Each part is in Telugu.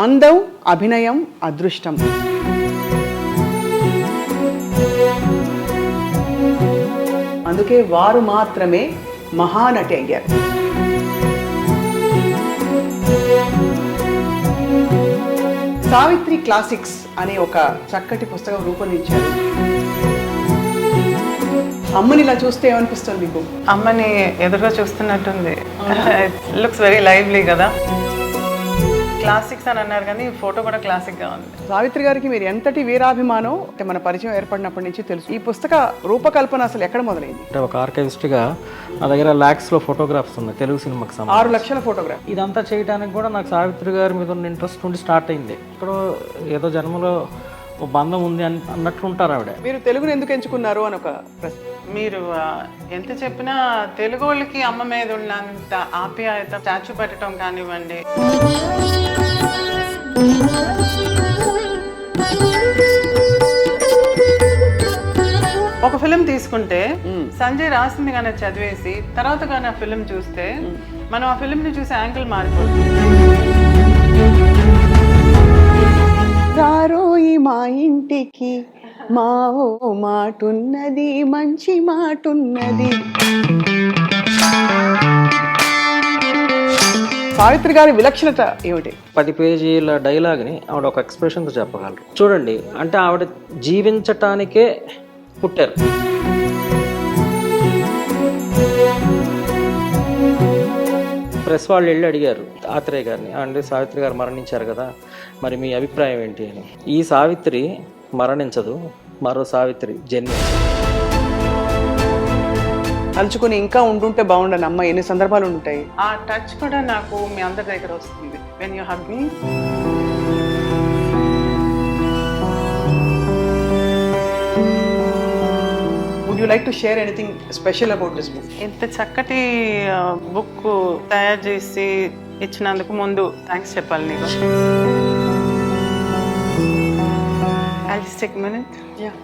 అందం అభినయం అదృష్టం. అందుకే వారు మాత్రమే మహానటి అయ్యారు. సావిత్రి క్లాసిక్స్ అనే ఒక చక్కటి పుస్తకం రూపొందించారు. అమ్మని ఇలా చూస్తే ఏమనిపిస్తుంది మీకు? అమ్మని ఎదురుగా చూస్తున్నట్టుంది. లుక్స్ వెరీ లైవ్లీ కదా. క్లాసిక్స్ అని అన్నారు కానీ ఫోటో కూడా క్లాసిక్గా ఉంది. సావిత్రి గారికి మీరు ఎంతటి వీరాభిమానం అంటే మన పరిచయం ఏర్పడినప్పటి నుంచి తెలుసు. ఈ పుస్తక రూపకల్పన అసలు ఎక్కడ మొదలైంది? అంటే ఒక ఆర్కైవిస్ట్గా నా దగ్గర ల్యాక్స్లో ఫోటోగ్రాఫ్స్ ఉన్నాయి తెలుగు సినిమాకి 6 లక్షల ఫోటోగ్రాఫ్. ఇదంతా చేయడానికి కూడా నాకు సావిత్రి గారి మీద ఉన్న ఇంట్రెస్ట్ నుండి స్టార్ట్ అయింది. ఇక్కడ ఏదో జన్మలో ఒక బంధం ఉంది అన్నట్లు ఉంటారు ఆవిడ. మీరు తెలుగును ఎందుకు ఎంచుకున్నారు అని ఒక ప్రశ్న. మీరు ఎంత చెప్పినా తెలుగు వాళ్ళకి అమ్మ మీద ఉన్నంత ఆప్యాయత, స్టాచ్యూ పెట్టడం కానివ్వండి. ఒక ఫిలిం తీసుకుంటే సంజయ్ రాసింది కానీ చదివేసి తర్వాత కానీ ఆ ఫిలిం చూస్తే మనం ఆ ఫిలింని చూసే యాంగిల్ మారిపోతుంది. రారోయి మా ఇంటికి మా ఓ మాటున్నది మంచి మాటున్నది. సావిత్రి గారి విలక్షణత ఏమిటి? 10 పేజీల డైలాగ్ని ఆవిడ ఒక ఎక్స్ప్రెషన్తో చెప్పగలరు. చూడండి, అంటే ఆవిడ జీవించటానికే పుట్టారు. ప్రెస్ వాళ్ళు వెళ్ళి అడిగారు ఆత్రేయ గారిని, అంటే సావిత్రి గారు మరణించారు కదా, మరి మీ అభిప్రాయం ఏంటి అని. ఈ సావిత్రి మరణించదు, మరో సావిత్రి జన్మించదు. తలుచుకుని ఇంకా ఉండుంటే బాగుండని అమ్మ ఎన్ని సందర్భాలు ఉంటాయి. ఆ టచ్ కూడా నాకు మీ అందరి దగ్గర వస్తుంది. When you hug me. Would you like to share anything special about this book? ఇంత చక్కటి బుక్ తయారు చేసి ఇచ్చినందుకు ముందు థ్యాంక్స్ చెప్పాలి నీకు. I'll just take a minute. Yeah.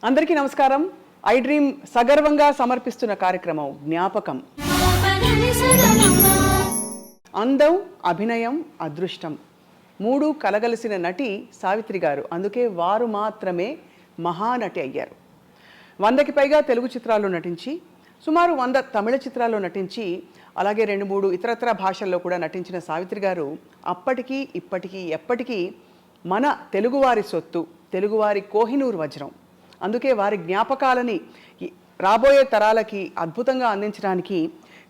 అందరికీ నమస్కారం. ఐ డ్రీమ్ సగర్వంగా సమర్పిస్తున్న కార్యక్రమం జ్ఞాపకం. అందం అభినయం అదృష్టం 3 కలగలిసిన నటి సావిత్రి గారు. అందుకే వారు మాత్రమే మహానటి అయ్యారు. 100కి పైగా తెలుగు చిత్రాల్లో నటించి, సుమారు 100 తమిళ చిత్రాల్లో నటించి, అలాగే 2-3 ఇతరత్ర భాషల్లో కూడా నటించిన సావిత్రి గారు అప్పటికీ ఇప్పటికీ ఎప్పటికీ మన తెలుగువారి సొత్తు, తెలుగువారి కోహినూరు వజ్రం. అందుకే వారి జ్ఞాపకాలని రాబోయే తరాలకి అద్భుతంగా అందించడానికి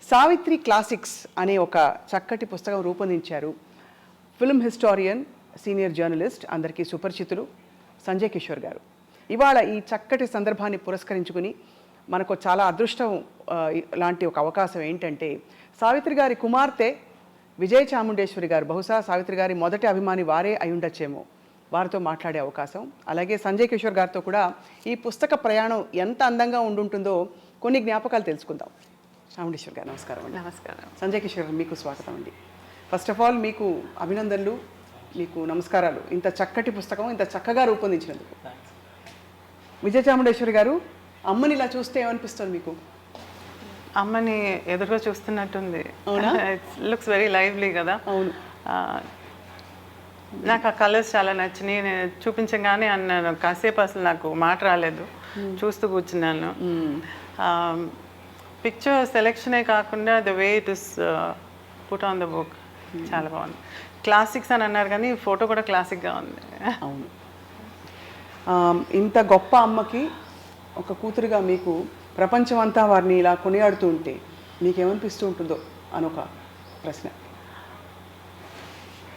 సావిత్రి క్లాసిక్స్ అనే ఒక చక్కటి పుస్తకం రూపొందించారు. ఫిల్మ్ హిస్టారియన్, సీనియర్ జర్నలిస్ట్, అందరికీ సుపరిచితులు సంజయ్ కిషోర్ గారు. ఇవాళ ఈ చక్కటి సందర్భాన్ని పురస్కరించుకుని మనకు చాలా అదృష్టం లాంటి ఒక అవకాశం ఏంటంటే, సావిత్రి గారి కుమార్తె విజయ చాముండేశ్వరి గారు, బహుశా సావిత్రి గారి మొదటి అభిమాని వారే అయ్యుండొచ్చేమో, వారితో మాట్లాడే అవకాశం. అలాగే సంజయ్ కిషోర్ గారితో కూడా ఈ పుస్తక ప్రయాణం ఎంత అందంగా ఉండుంటుందో కొన్ని జ్ఞాపకాలు తెలుసుకుందాం. చాముండేశ్వర్ గారు నమస్కారం అండి. నమస్కారం. సంజయ్ కిషోర్ మీకు స్వాగతం అండి. ఫస్ట్ ఆఫ్ ఆల్ మీకు అభినందనలు, మీకు నమస్కారాలు ఇంత చక్కటి పుస్తకం ఇంత చక్కగా రూపొందించినందుకు. విజయ చాముండేశ్వరి గారు, అమ్మని ఇలా చూస్తే ఏమనిపిస్తుంది మీకు? అమ్మని ఎదురుగా చూస్తున్నట్టుంది. అవునా? లుక్స్ వెరీ లైవ్లీ కదా. అవును. నాకు ఆ కలర్స్ చాలా నచ్చినాయి. నేను చూపించగానే అన్నాను, కాసేపు అసలు నాకు మాట రాలేదు, చూస్తూ కూర్చున్నాను. పిక్చర్ సెలెక్షనే కాకుండా the way it is put on the book చాలా బాగుంది. క్లాసిక్స్ అని అన్నారు కానీ ఫోటో కూడా క్లాసిక్గా ఉంది. అవును. ఇంత గొప్ప అమ్మకి ఒక కూతురుగా మీకు ప్రపంచం అంతా వారిని ఇలా కొనియాడుతూ ఉంటే మీకేమనిపిస్తూ ఉంటుందో అనొక ప్రశ్న.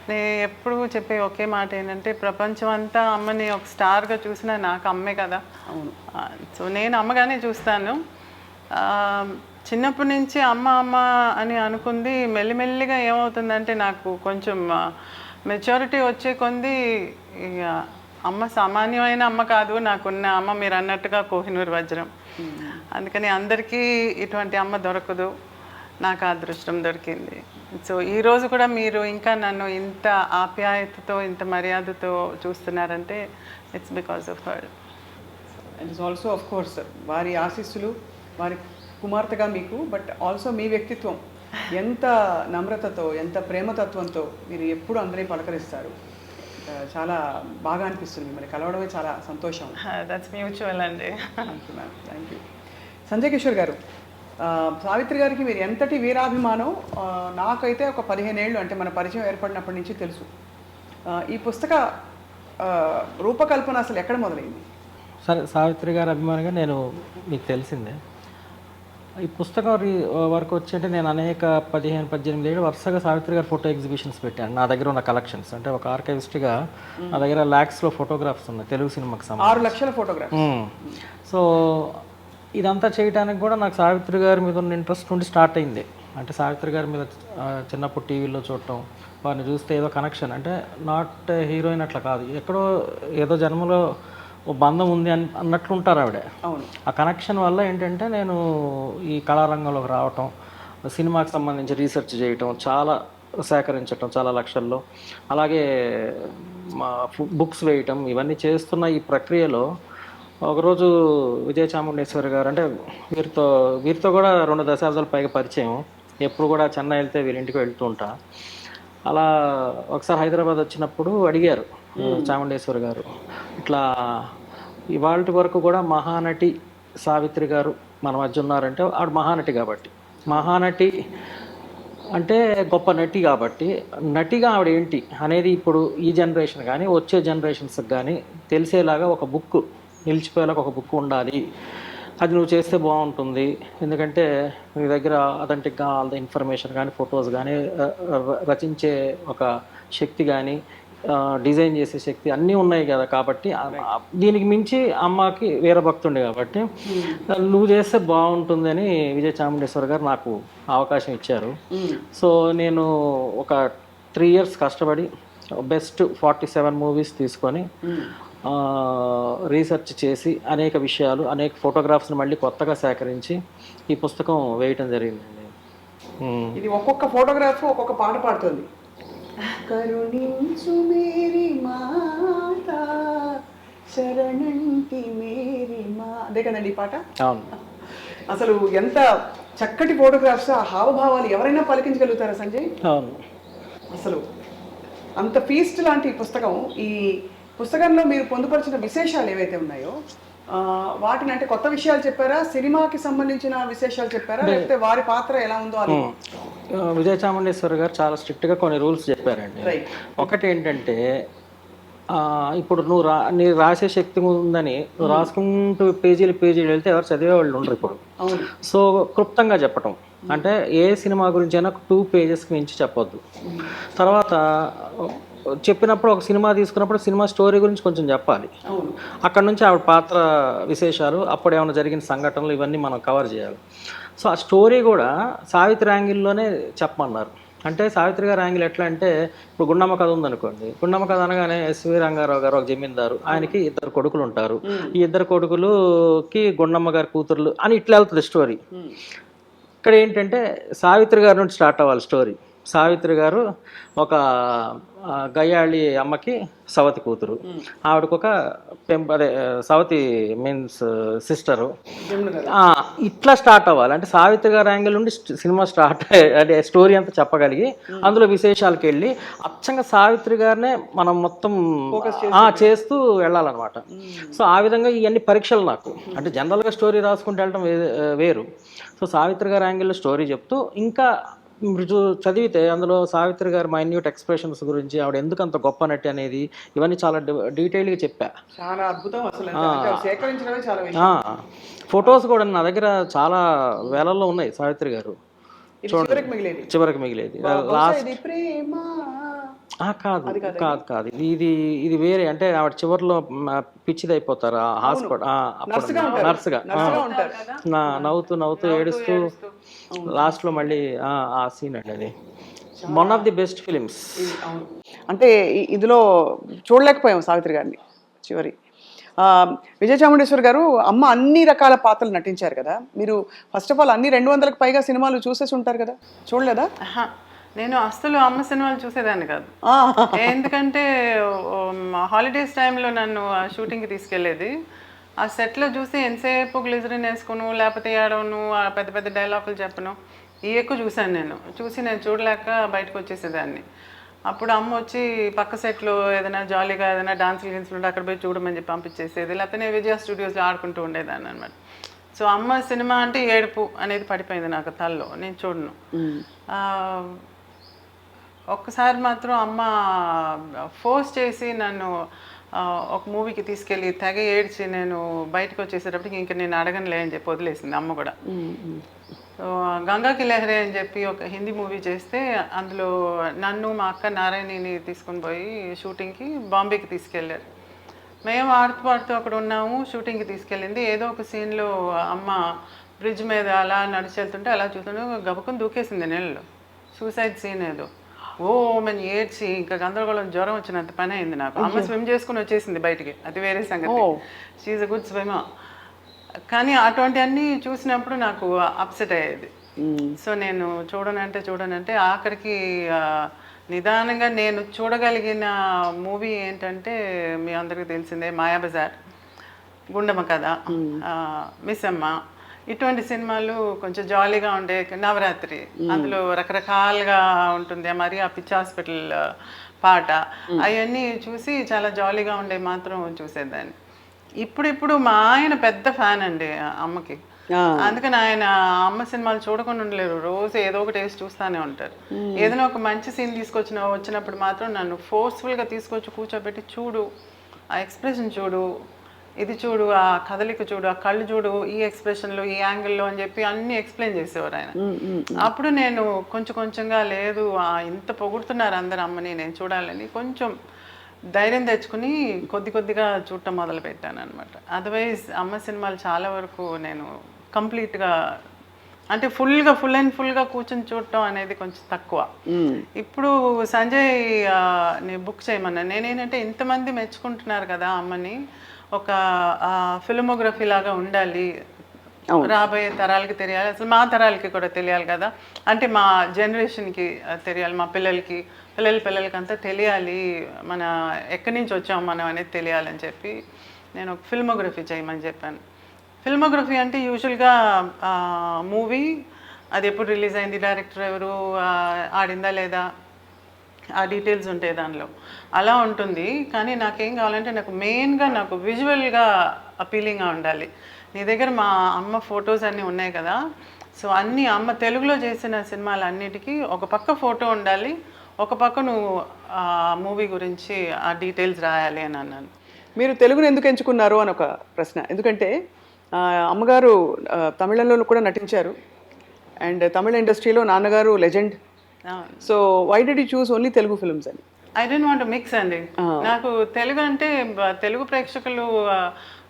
నేను ఎప్పుడు చెప్పే ఒకే మాట ఏంటంటే, ప్రపంచం అంతా అమ్మని ఒక స్టార్గా చూసినా నాకు అమ్మే కదా. అవును. సో నేను అమ్మగానే చూస్తాను. చిన్నప్పటి నుంచి అమ్మ అమ్మ అని అనుకుంది. మెల్లిమెల్లిగా ఏమవుతుందంటే, నాకు కొంచెం మెచ్యూరిటీ వచ్చే కొంది అమ్మ సామాన్యమైన అమ్మ కాదు, నాకున్న అమ్మ మీరు అన్నట్టుగా కోహినూరు వజ్రం. అందుకని అందరికీ ఇటువంటి అమ్మ దొరకదు. నాకు ఆ అదృష్టం దొరికింది. సో ఈరోజు కూడా మీరు ఇంకా నన్ను ఇంత ఆప్యాయతతో ఇంత మర్యాదతో చూస్తున్నారంటే it's because of her. And it's also of course వారి ఆశీస్సులు, వారి కుమార్తెగా మీకు, బట్ ఆల్సో మీ వ్యక్తిత్వం ఎంత నమ్రతతో, ఎంత ప్రేమతత్వంతో మీరు ఎప్పుడు అందరినీ పలకరిస్తారు. చాలా బాగా అనిపిస్తుంది, మిమ్మల్ని కలవడమే చాలా సంతోషం. దట్స్ మ్యూచువల్ అండి. Thank you ma'am, thank you. Sanjay Kishore గారు, సావిత్రి గారికి మీరు ఎంతటి వీరాభిమానం నాకైతే ఒక 15 ఏళ్ళు అంటే మన పరిచయం ఏర్పడినప్పటి నుంచి తెలుసు. ఈ పుస్తక రూపకల్పన అసలు ఎక్కడ మొదలైంది? సరే, సావిత్రి గారి అభిమానిగా నేను మీకు తెలిసిందే. ఈ పుస్తకం వరకు వచ్చి అంటే నేను అనేక 15-18 ఏళ్ళు వరుసగా సావిత్రి గారి ఫోటో ఎగ్జిబిషన్స్ పెట్టాను. నా దగ్గర ఉన్న కలెక్షన్స్ అంటే ఒక ఆర్కైవిస్ట్గా నా దగ్గర ల్యాక్స్లో ఫోటోగ్రాఫ్స్ ఉన్నాయి తెలుగు సినిమాకి సంబంధించి. 6 లక్షల ఫోటోగ్రాఫ్. సో ఇదంతా చేయడానికి కూడా నాకు సావిత్రి గారి మీద ఉన్న ఇంట్రెస్ట్ నుండి స్టార్ట్ అయింది. అంటే సావిత్రి గారి మీద చిన్నప్పుడు టీవీలో చూడటం, వారిని చూస్తే ఏదో కనెక్షన్, అంటే నాట్ హీరోయిన్ అట్లా కాదు, ఎక్కడో ఏదో జన్మలో ఓ బంధం ఉంది అన్నట్లు ఉంటారు ఆవిడ. ఆ కనెక్షన్ వల్ల ఏంటంటే నేను ఈ కళారంగంలోకి రావటం, సినిమాకి సంబంధించి రీసెర్చ్ చేయటం, చాలా సేకరించటం చాలా లక్షల్లో, అలాగే మా బుక్స్ వేయటం, ఇవన్నీ చేస్తున్న ఈ ప్రక్రియలో ఒకరోజు విజయ చాముండేశ్వరి గారు, అంటే వీరితో కూడా 2 దశాబ్దాల పైగా పరిచయం, ఎప్పుడు కూడా చెన్నై వెళ్తే వీరింటికి వెళ్తూ ఉంటా. అలా ఒకసారి హైదరాబాద్ వచ్చినప్పుడు అడిగారు చాముండేశ్వరి గారు, ఇట్లా ఇవాళ వరకు కూడా మహానటి సావిత్రి గారు మన మధ్య ఉన్నారంటే ఆవిడ మహానటి కాబట్టి, మహానటి అంటే గొప్ప నటి కాబట్టి, నటిగా ఆవిడ ఏంటి అనేది ఇప్పుడు ఈ జనరేషన్ కానీ వచ్చే జనరేషన్స్కి కానీ తెలిసేలాగా ఒక బుక్, నిలిచిపోయేలాగా ఒక బుక్ ఉండాలి, అది నువ్వు చేస్తే బాగుంటుంది. ఎందుకంటే నీ దగ్గర అథెంటిక్గా ఆల్ ద ఇన్ఫర్మేషన్ కానీ, ఫొటోస్ కానీ, రచించే ఒక శక్తి కానీ, డిజైన్ చేసే శక్తి అన్నీ ఉన్నాయి కదా. కాబట్టి దీనికి మించి అమ్మకి వీరభక్తుండే కాబట్టి నువ్వు చేస్తే బాగుంటుందని విజయ చాముండేశ్వరి గారు నాకు అవకాశం ఇచ్చారు. సో నేను ఒక 3 years కష్టపడి బెస్ట్ 47 మూవీస్ తీసుకొని రీసెర్చ్ చేసి అనేక విషయాలు, అనేక ఫోటోగ్రాఫ్స్ని మళ్ళీ కొత్తగా సేకరించి ఈ పుస్తకం వేయటం జరిగిందండి. ఇది ఒక్కొక్క ఫోటోగ్రాఫ్ ఒక్కొక్క పాట పాడుతుంది. కరుణించు మేరీ మాత శరణంటి మేరీ మా, అదే కదండి ఈ పాట. అవును. అసలు ఎంత చక్కటి ఫోటోగ్రాఫ్స్, ఆ హావభావాలు ఎవరైనా పలికించగలుగుతారా సంజయ్? అవును. అసలు అంత ఫీస్ట్ లాంటి ఈ పుస్తకం, ఈ పుస్తకంలో మీరు పొందుపరిచిన విశేషాలు ఏవైతే ఉన్నాయో వాటిని, అంటే కొత్త విషయాలు చెప్పారా, సినిమాకి సంబంధించిన విశేషాలు చెప్పారా, లేకపోతే వారి పాత్ర ఎలా ఉందో అని? విజయ చాముండేశ్వరి గారు చాలా స్ట్రిక్ట్గా కొన్ని రూల్స్ చెప్పారండి. ఒకటి ఏంటంటే, ఇప్పుడు నీ రాసే శక్తి ఉందని నువ్వు రాసుకుంటూ పేజీలు వెళ్తే ఎవరు చదివే వాళ్ళు ఉండరు ఇప్పుడు. సో క్లుప్తంగా చెప్పటం, అంటే ఏ సినిమా గురించి అయినా 2 pagesకి మించి చెప్పొద్దు. తర్వాత చెప్పినప్పుడు ఒక సినిమా తీసుకున్నప్పుడు సినిమా స్టోరీ గురించి కొంచెం చెప్పాలి. అక్కడ నుంచి ఆవిడ పాత్ర విశేషాలు, అప్పుడు ఏమైనా జరిగిన సంఘటనలు, ఇవన్నీ మనం కవర్ చేయాలి. సో ఆ స్టోరీ కూడా సావిత్రి యాంగిల్లోనే చెప్పమన్నారు. అంటే సావిత్రి గారి యాంగిల్ ఎట్లా అంటే, ఇప్పుడు గుండమ్మ కథ ఉందనుకోండి, గుండమ్మ కథ అనగానే ఎస్వి రంగారావు గారు ఒక జమీందారు, ఆయనకి 2 కొడుకులు ఉంటారు, ఈ 2 కొడుకులకి గుండమ్మ గారి కూతుర్లు అని ఇట్లా వెళ్తుంది స్టోరీ. ఇక్కడ ఏంటంటే సావిత్రి గారి నుండి స్టార్ట్ అవ్వాలి స్టోరీ. సావిత్రి గారు ఒక గయ్యాళి అమ్మకి సవతి కూతురు, ఆవిడకు ఒక సవతి మీన్స్ సిస్టరు, ఇట్లా స్టార్ట్ అవ్వాలి. అంటే సావిత్రి గారి యాంగిల్ నుండి సినిమా స్టార్ట్, అంటే స్టోరీ అంతా చెప్పగలిగి అందులో విశేషాలకు వెళ్ళి అచ్చంగా సావిత్రి గారినే మనం మొత్తం చేస్తూ వెళ్ళాలన్నమాట. సో ఆ విధంగా ఇవన్నీ పరీక్షలు నాకు, అంటే జనరల్గా స్టోరీ రాసుకుంటూ వెళ్ళడం వేరు. సో సావిత్రి గారి యాంగిల్లో స్టోరీ చెప్తూ, ఇంకా చదివితే అందులో సావిత్రి గారి మైన్యూట్ ఎక్స్ప్రెషన్స్ గురించి, ఆవిడ ఎందుకు అంత గొప్ప నటి అనేది, ఇవన్నీ చాలా డీటెయిల్గా చెప్పా. చాలా అద్భుతం అసలు, సేకరించడమే చాలా. ఫొటోస్ కూడా నా దగ్గర చాలా వేలల్లో ఉన్నాయి సావిత్రి గారు. చివరికి మిగిలేది లాస్ట్ కాదు, ఇది వేరే. అంటే ఆవిడ చివరిలో పిచ్చిది అయిపోతారు హాస్పిటల్ నర్సుగా, నవ్వుతూ ఏడుస్తూ లాస్ట్లో మళ్ళీ ఆ సీన్ అండి, అది one of the best films. అంటే ఇందులో చూడలేకపోయాం సావిత్రి గారిని చివరి. విజయ చాముండేశ్వర్ గారు అమ్మ అన్ని రకాల పాత్రలు నటించారు కదా, మీరు ఫస్ట్ ఆఫ్ ఆల్ అన్ని 200కు పైగా సినిమాలు చూసేసి ఉంటారు కదా, చూడలేదా? ఆహా, నేను అస్సలు అమ్మ సినిమాలు చూసేదాన్ని కాదు. ఆ, ఎందుకంటే హాలిడేస్ టైంలో నన్ను షూటింగ్కి తీసుకెళ్ళేది. ఆ సెట్లో చూసి ఎంతసేపు గ్లిజరిన్ వేసుకును, లేకపోతే ఏడవను, ఆ పెద్ద పెద్ద డైలాగులు చెప్పను, ఇవి ఎక్కువ చూశాను. నేను చూడలేక బయటకు వచ్చేసేదాన్ని. అప్పుడు అమ్మ వచ్చి పక్క సెట్లో ఏదైనా జాలీగా ఏదైనా డాన్సులు గిన్సులు ఉంటే అక్కడ పోయి చూడమని చెప్పి పంపించేసేది, లేకపోతే నేను విజయ స్టూడియోస్లో ఆడుకుంటూ ఉండేదాన్ని అనమాట. సో అమ్మ సినిమా అంటే ఏడుపు అనేది పడిపోయింది నాకు తల్లో, నేను చూడను. ఒక్కసారి మాత్రం అమ్మ ఫోర్స్ చేసి నన్ను ఒక మూవీకి తీసుకెళ్ళి తెగ ఏడ్చి నేను బయటకు వచ్చేసేటప్పటికి ఇంక నేను అడగనులే అని చెప్పి వదిలేసింది అమ్మ కూడా. సో గంగాకి లహరి అని చెప్పి ఒక హిందీ మూవీ చేస్తే అందులో నన్ను మా అక్క నారాయణిని తీసుకుని పోయి షూటింగ్కి బాంబేకి తీసుకెళ్ళారు. మేము ఆడుతూ పాడుతూ అక్కడ ఉన్నాము, షూటింగ్కి తీసుకెళ్ళింది. ఏదో ఒక సీన్లో అమ్మ బ్రిడ్జ్ మీద అలా నడిచి వెళ్తుంటే అలా చూస్తుంటే గబుకుని దూకేసింది నీళ్ళలో, సూసైడ్ సీన్ ఏదో. ఓ మని ఏడ్చి ఇంకా గందరగోళం, జ్వరం వచ్చినంత పని అయింది నాకు. అమ్మ స్విమ్ చేసుకుని వచ్చేసింది బయటికి, అది వేరే సంగతి. She's a good swimmer. కానీ అటువంటివన్నీ చూసినప్పుడు నాకు అప్సెట్ అయ్యేది. సో నేను చూడనంటే ఆఖరికి నిదానంగా నేను చూడగలిగిన మూవీ ఏంటంటే మీ అందరికీ తెలిసిందే మాయాబజార్, గుండమ్మ కథ, మిస్సమ్మ, ఇటువంటి సినిమాలు కొంచెం జాలీగా ఉండే, నవరాత్రి అందులో రకరకాలుగా ఉంటుంది, మరి ఆ పిచ్చి హాస్పిటల్ పాట, అవన్నీ చూసి చాలా జాలీగా ఉండే మాత్రం చూసేదాన్ని. ఇప్పుడు మా ఆయన పెద్ద ఫ్యాన్ అండి అమ్మకి, అందుకని ఆయన అమ్మ సినిమాలు చూడకుండా ఉండలేరు, రోజు ఏదో ఒక టేస్ట్ చూస్తూనే ఉంటారు. ఏదైనా ఒక మంచి సీన్ వచ్చినప్పుడు మాత్రం నన్ను ఫోర్స్ఫుల్గా తీసుకొచ్చి కూర్చోబెట్టి చూడు, ఆ ఎక్స్ప్రెషన్ చూడు, ఇది చూడు, ఆ కదలిక చూడు, ఆ కళ్ళు చూడు, ఈ ఎక్స్ప్రెషన్లో, ఈ యాంగిల్లో అని చెప్పి అన్నీ ఎక్స్ప్లెయిన్ చేసేవారు ఆయన. అప్పుడు నేను కొంచెంగా లేదు ఇంత పొగుడుతున్నారు అందరు అమ్మని, నేను చూడాలని కొంచెం ధైర్యం తెచ్చుకుని కొద్దిగా చూడటం మొదలు పెట్టాను అనమాట. అదర్వైజ్ అమ్మ సినిమాలు చాలా వరకు నేను కంప్లీట్గా అంటే ఫుల్ అండ్ ఫుల్గా కూర్చొని చూడటం అనేది కొంచెం తక్కువ. ఇప్పుడు సంజయ్ నేను బుక్ చేయమన్నా, నేనేంటంటే ఇంతమంది మెచ్చుకుంటున్నారు కదా అమ్మని, ఒక ఫిల్మోగ్రఫీ లాగా ఉండాలి, రాబోయే తరాలకి తెలియాలి, అసలు మా తరాలకి కూడా తెలియాలి కదా, అంటే మా జనరేషన్కి తెలియాలి, మా పిల్లలకి అంతా తెలియాలి, మన ఎక్కడి నుంచి వచ్చాము మనం అనేది తెలియాలని చెప్పి నేను ఒక ఫిల్మోగ్రఫీ చేయమని చెప్పాను. ఫిల్మోగ్రఫీ అంటే యూజువల్గా మూవీ అది ఎప్పుడు రిలీజ్ అయింది, డైరెక్టర్ ఎవరు, ఆడిందా లేదా, ఆ డీటెయిల్స్ ఉంటాయి దానిలో, అలా ఉంటుంది. కానీ నాకేం కావాలంటే నాకు మెయిన్గా నాకు విజువల్గా అపీలింగ్గా ఉండాలి. నీ దగ్గర మా అమ్మ ఫొటోస్ అన్నీ ఉన్నాయి కదా, సో అన్నీ అమ్మ తెలుగులో చేసిన సినిమాలు అన్నిటికీ ఒక పక్క ఫోటో ఉండాలి, ఒక పక్క నువ్వు మూవీ గురించి ఆ డీటెయిల్స్ రాయాలి అని అన్నాను. మీరు తెలుగును ఎందుకు ఎంచుకున్నారు అని ఒక ప్రశ్న. ఎందుకంటే అమ్మగారు తమిళంలో కూడా నటించారు, అండ్ తమిళ ఇండస్ట్రీలో నాన్నగారు legend. So why did you choose only Telugu films అని? ఐ డోంట్ వాంట్ మిక్స్ అండి. నాకు తెలుగు అంటే తెలుగు ప్రేక్షకులు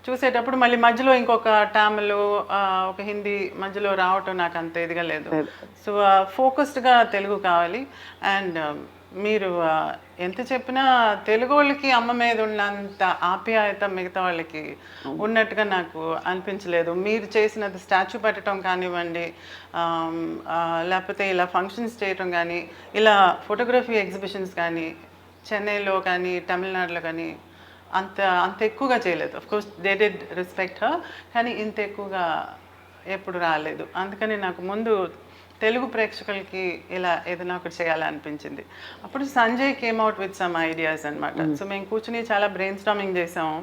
చూసేటప్పుడు మళ్ళీ మధ్యలో ఇంకొక తమిళ్, ఒక హిందీ మధ్యలో రావటం నాకు అంత ఇదిగా లేదు. సో ఫోకస్డ్గా తెలుగు కావాలి. అండ్ మీరు ఎంత చెప్పినా తెలుగు వాళ్ళకి అమ్మ మీద ఉన్నంత ఆప్యాయత మిగతా వాళ్ళకి ఉన్నట్టుగా నాకు అనిపించలేదు. మీరు చేసినది స్టాచ్యూ పెట్టడం కానివ్వండి, లేకపోతే ఇలా ఫంక్షన్స్ చేయటం కానీ, ఇలా ఫోటోగ్రఫీ ఎగ్జిబిషన్స్ కానీ చెన్నైలో కానీ తమిళనాడులో కానీ అంత ఎక్కువగా చేయలేదు. Of course they did respect her, కానీ ఇంత ఎక్కువగా ఎప్పుడు రాలేదు. అందుకని నాకు ముందు తెలుగు ప్రేక్షకులకి ఇలా ఏదైనా ఒకటి చేయాలనిపించింది. అప్పుడు Sanjay came out with some ideas అనమాట. సో మేము కూర్చుని చాలా బ్రెయిన్ స్టార్మింగ్ చేసాము.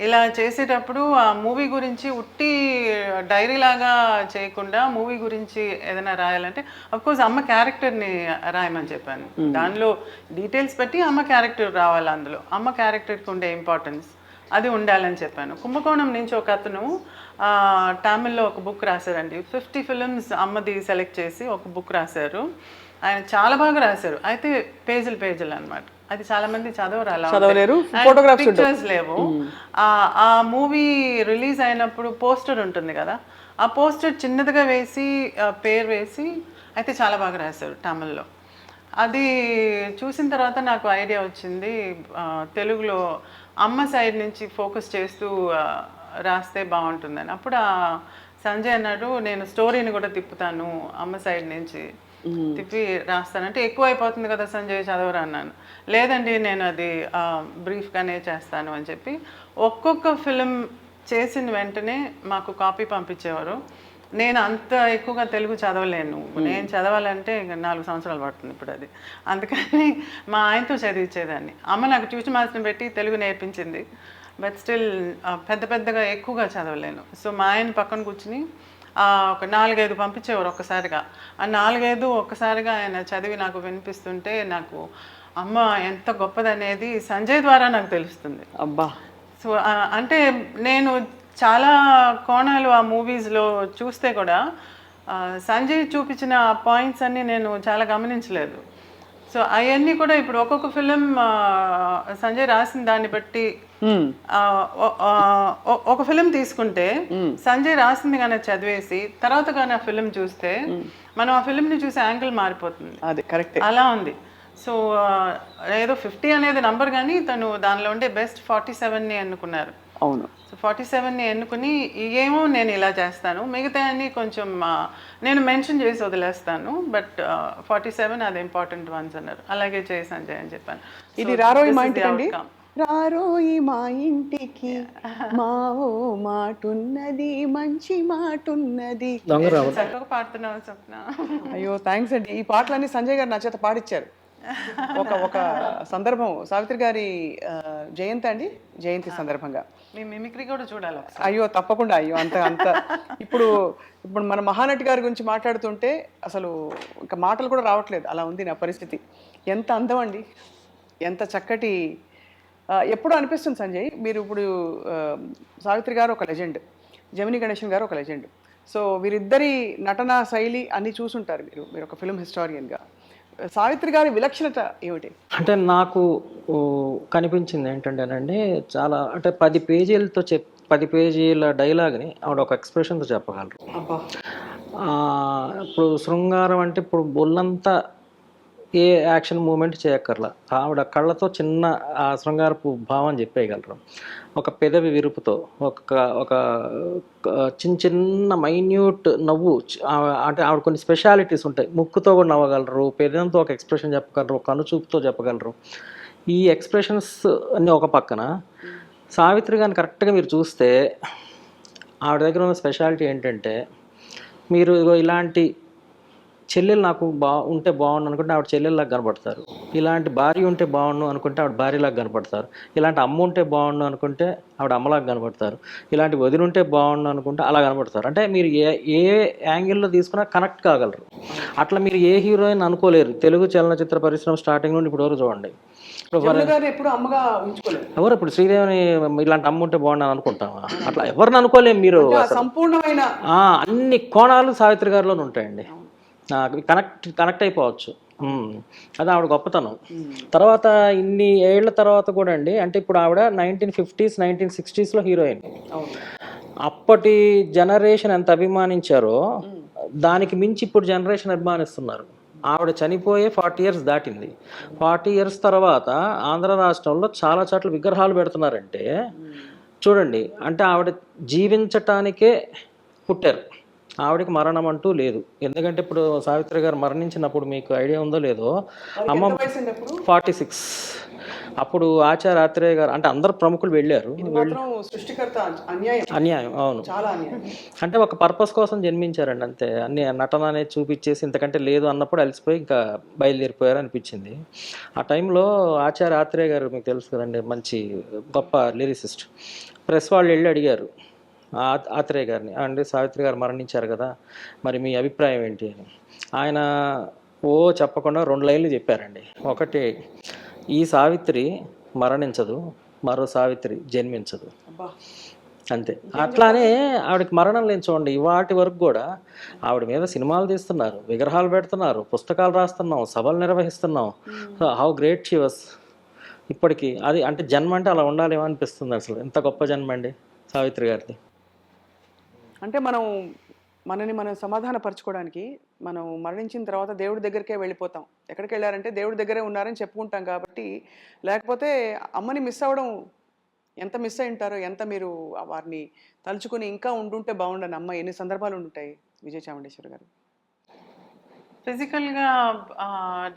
ఇలా చేసేటప్పుడు ఆ మూవీ గురించి ఉట్టి డైరీ లాగా చేయకుండా మూవీ గురించి ఏదైనా రాయాలంటే అఫ్కోర్స్ అమ్మ క్యారెక్టర్ని రాయమని చెప్పాను. దానిలో డీటెయిల్స్ పెట్టి అమ్మ క్యారెక్టర్ రావాలి, అందులో అమ్మ క్యారెక్టర్కి ఉండే ఇంపార్టెన్స్ అది ఉండాలని చెప్పాను. కుంభకోణం నుంచి ఒక అతను తమిళ్లో ఒక బుక్ రాశారండి. 50 ఫిల్మ్స్ అమ్మది సెలెక్ట్ చేసి ఒక బుక్ రాశారు. ఆయన చాలా బాగా రాశారు. అయితే పేజీలు అనమాట. అది చాలా మంది చదవలేరు, పిక్చర్స్ లేవు. ఆ మూవీ రిలీజ్ అయినప్పుడు పోస్టర్ ఉంటుంది కదా, ఆ పోస్టర్ చిన్నదిగా వేసి పేరు వేసి అయితే చాలా బాగా రాశారు తమిళ్లో. అది చూసిన తర్వాత నాకు ఐడియా వచ్చింది, తెలుగులో అమ్మ సైడ్ నుంచి ఫోకస్ చేస్తూ రాస్తే బాగుంటుందని. అప్పుడు సంజయ్ అన్నాడు, నేను స్టోరీని కూడా తిప్పుతాను అమ్మ సైడ్ నుంచి తిప్పి రాస్తానంటే ఎక్కువ అయిపోతుంది కదా సంజయ్, చదవరా అన్నాను. లేదండి నేను అది బ్రీఫ్గానే చేస్తాను అని చెప్పి ఒక్కొక్క ఫిలిం చేసిన వెంటనే మాకు కాపీ పంపించేవారు. నేను అంత ఎక్కువగా తెలుగు చదవలేను, నేను చదవాలంటే ఇంకా 4 సంవత్సరాలు పడుతుంది ఇప్పుడు అది. అందుకని మా ఆయనతో చదివించేదాన్ని. అమ్మ నాకు ట్యూషన్ మాస్టర్ని పెట్టి తెలుగు నేర్పించింది, బట్ స్టిల్ పెద్దగా ఎక్కువగా చదవలేను. సో మా ఆయన పక్కన కూర్చుని ఒక 4-5 పంపించేవారు ఒక్కసారిగా. ఆ 4-5 ఒక్కసారిగా ఆయన చదివి నాకు వినిపిస్తుంటే నాకు అమ్మ ఎంత గొప్పదనేది సంజయ్ ద్వారా నాకు తెలుస్తుంది. అబ్బా. సో అంటే నేను చాలా కోణాలు ఆ మూవీస్లో చూస్తే కూడా సంజయ్ చూపించిన పాయింట్స్ అన్నీ నేను చాలా గమనించలేదు. సో అవన్నీ కూడా ఇప్పుడు ఒక్కొక్క ఫిలిం సంజయ్ రాసిన దాన్ని బట్టి ఒక ఫిలిం తీసుకుంటే సంజయ్ రాసింది కానీ చదివేసి తర్వాత కానీ ఆ ఫిలిం చూస్తే మనం ఆ ఫిలింని చూసే యాంగిల్ మారిపోతుంది. అది కరెక్ట్. అలా ఉంది. సో ఏదో 50 అనేది నంబర్, కానీ తను దానిలో ఉండే బెస్ట్ 47ని ఎన్నుకున్నారు. అవును. సో 47ని ఎన్నుకుని ఏమో నేను ఇలా చేస్తాను, మిగతా అన్ని కొంచెం నేను మెన్షన్ చేసి వదిలేస్తాను, బట్ 47 అది ఇంపార్టెంట్ వన్స్ అన్నారు. అలాగే చేయి సంజయ్ అని చెప్పాను. ఇది రారోయి మా ఇంటికి అండి, రారోయి మా ఇంటికి మావో మాటున్నది మంచి మాటున్నది. చక్కగా పాడుతున్నావు స్వప్న. అయ్యో థ్యాంక్స్ అండి. ఈ పాటలన్నీ సంజయ్ గారు నా చేత పాడిచ్చారు. ఒక సందర్భం సావిత్రి గారి జయంతి సందర్భంగా మీ మిమిక్రీ కూడా చూడాలి. అయ్యో తప్పకుండా. అయ్యో అంత ఇప్పుడు మన మహానటి గారి గురించి మాట్లాడుతుంటే అసలు ఇంకా మాటలు కూడా రావట్లేదు, అలా ఉంది నా పరిస్థితి. ఎంత అందం అండి, ఎంత చక్కటి. ఎప్పుడు అనిపిస్తుంది సంజయ్, మీరు ఇప్పుడు సావిత్రి గారు ఒక లెజెండ్, జమినీ గణేశన్ గారు ఒక లెజెండ్. సో వీరిద్దరి నటనా శైలి అన్నీ చూసుంటారు మీరు ఒక ఫిల్మ్ హిస్టారియన్గా. సావిత్రి గారి విలక్షణత ఏమిటి? అంటే నాకు కనిపించింది ఏంటంటేనండి, చాలా అంటే 10 పేజీలతో 10 పేజీల డైలాగ్ని ఆవిడ ఒక ఎక్స్ప్రెషన్తో చెప్పగలరు. ఇప్పుడు శృంగారం అంటే ఇప్పుడు బొల్లంతా ఏ యాక్షన్ మూమెంట్ చేయక్కర్లా, ఆవిడ కళ్ళతో చిన్న ఆ శృంగారపు భావం చెప్పేయగలరు. ఒక పెదవి విరుపుతో ఒక చిన్న మైన్యూట్ నవ్వు, అంటే ఆవిడ కొన్ని స్పెషాలిటీస్ ఉంటాయి. ముక్కుతో కూడా నవ్వగలరు, పెదంతో ఒక ఎక్స్ప్రెషన్ చెప్పగలరు, కనుచూపుతో చెప్పగలరు. ఈ ఎక్స్ప్రెషన్స్ అన్నీ ఒక పక్కన, సావిత్రి గారిని కరెక్ట్గా మీరు చూస్తే ఆవిడ దగ్గర ఉన్న స్పెషాలిటీ ఏంటంటే, మీరు ఇలాంటి చెల్లెలు నాకు ఉంటే బాగుండు అనుకుంటే ఆవిడ చెల్లెల్లాగా కనపడతారు, ఇలాంటి భార్య ఉంటే బాగుండు అనుకుంటే ఆవిడ భార్యలాగా కనపడతారు, ఇలాంటి అమ్మ ఉంటే బాగుండు అనుకుంటే ఆవిడ అమ్మలాగా కనపడతారు, ఇలాంటి వదిన ఉంటే బాగుండు అనుకుంటే అలా కనపడతారు. అంటే మీరు ఏ యాంగిల్లో తీసుకున్నా కనెక్ట్ కాగలరు. అట్లా మీరు ఏ హీరోయిన్ అనుకోలేరు తెలుగు చలనచిత్ర పరిశ్రమ స్టార్టింగ్ నుండి ఇప్పుడు వరకు చూడండి. ఎవరు ఇప్పుడు శ్రీదేవిని ఇలాంటి అమ్మ ఉంటే బాగుండు అనుకుంటామా? అట్లా ఎవరిని అనుకోలేము. మీరు సంపూర్ణమైన అన్ని కోణాలు సావిత్రి గారిలోనే ఉంటాయండి. కనెక్ట్ అయిపోవచ్చు. అది ఆవిడ గొప్పతనం. తర్వాత ఇన్ని ఏళ్ల తర్వాత కూడా అండి, అంటే ఇప్పుడు ఆవిడ 1950s 1960sలో హీరోయిన్. అప్పటి జనరేషన్ ఎంత అభిమానించారో దానికి మించి ఇప్పుడు జనరేషన్ అభిమానిస్తున్నారు. ఆవిడ చనిపోయే 40 years దాటింది. 40 years తర్వాత ఆంధ్ర రాష్ట్రంలో చాలా చోట్ల విగ్రహాలు పెడుతున్నారంటే చూడండి, అంటే ఆవిడ జీవించటానికే పుట్టారు, ఆవిడకి మరణం అంటూ లేదు. ఎందుకంటే ఇప్పుడు సావిత్రి గారు మరణించినప్పుడు మీకు ఐడియా ఉందో లేదో, అమ్మ 46. అప్పుడు ఆచార్య ఆత్రేయ గారు అంటే అందరు ప్రముఖులు వెళ్ళారు. అన్యాయం, అవును. అంటే ఒక పర్పస్ కోసం జన్మించారండి అంతే. అన్ని నటన అనేది చూపించేసి ఇంతకంటే లేదు అన్నప్పుడు అలసిపోయి ఇంకా బయలుదేరిపోయారు అనిపించింది. ఆ టైంలో ఆచార్య ఆత్రేయ గారు మీకు తెలుసు కదండి, మంచి గొప్ప లిరిసిస్ట్. ప్రెస్ వాళ్ళు వెళ్ళి అడిగారు ఆత్రేయ గారిని, అంటే సావిత్రి గారు మరణించారు కదా, మరి మీ అభిప్రాయం ఏంటి అని. ఆయన చెప్పకుండా 2 లైన్లు చెప్పారండి. ఒకటి, ఈ సావిత్రి మరణించదు, మరో సావిత్రి జన్మించదు, అంతే. అట్లానే ఆవిడకి మరణం లేని చూడండి, వాటి వరకు కూడా ఆవిడ మీద సినిమాలు తీస్తున్నారు, విగ్రహాలు పెడుతున్నారు, పుస్తకాలు రాస్తున్నాం, సభలు నిర్వహిస్తున్నాం. How great she was. ఇప్పటికీ అది అంటే జన్మ అంటే అలా ఉండాలేమో అనిపిస్తుంది. అసలు ఎంత గొప్ప జన్మ అండి సావిత్రి గారిది. అంటే మనని మనం సమాధానపరచుకోవడానికి మనం మరణించిన తర్వాత దేవుడి దగ్గరికే వెళ్ళిపోతాం. ఎక్కడికి వెళ్ళారంటే దేవుడి దగ్గరే ఉన్నారని చెప్పుకుంటాం. కాబట్టి లేకపోతే అమ్మని మిస్ అవ్వడం ఎంత మిస్ అయి ఉంటారో, ఎంత మీరు వారిని తలుచుకొని ఇంకా ఉండుంటే బాగుండని అమ్మ ఎన్ని సందర్భాలు ఉండుంటాయి విజయ చాముండేశ్వరి గారు? ఫిజికల్గా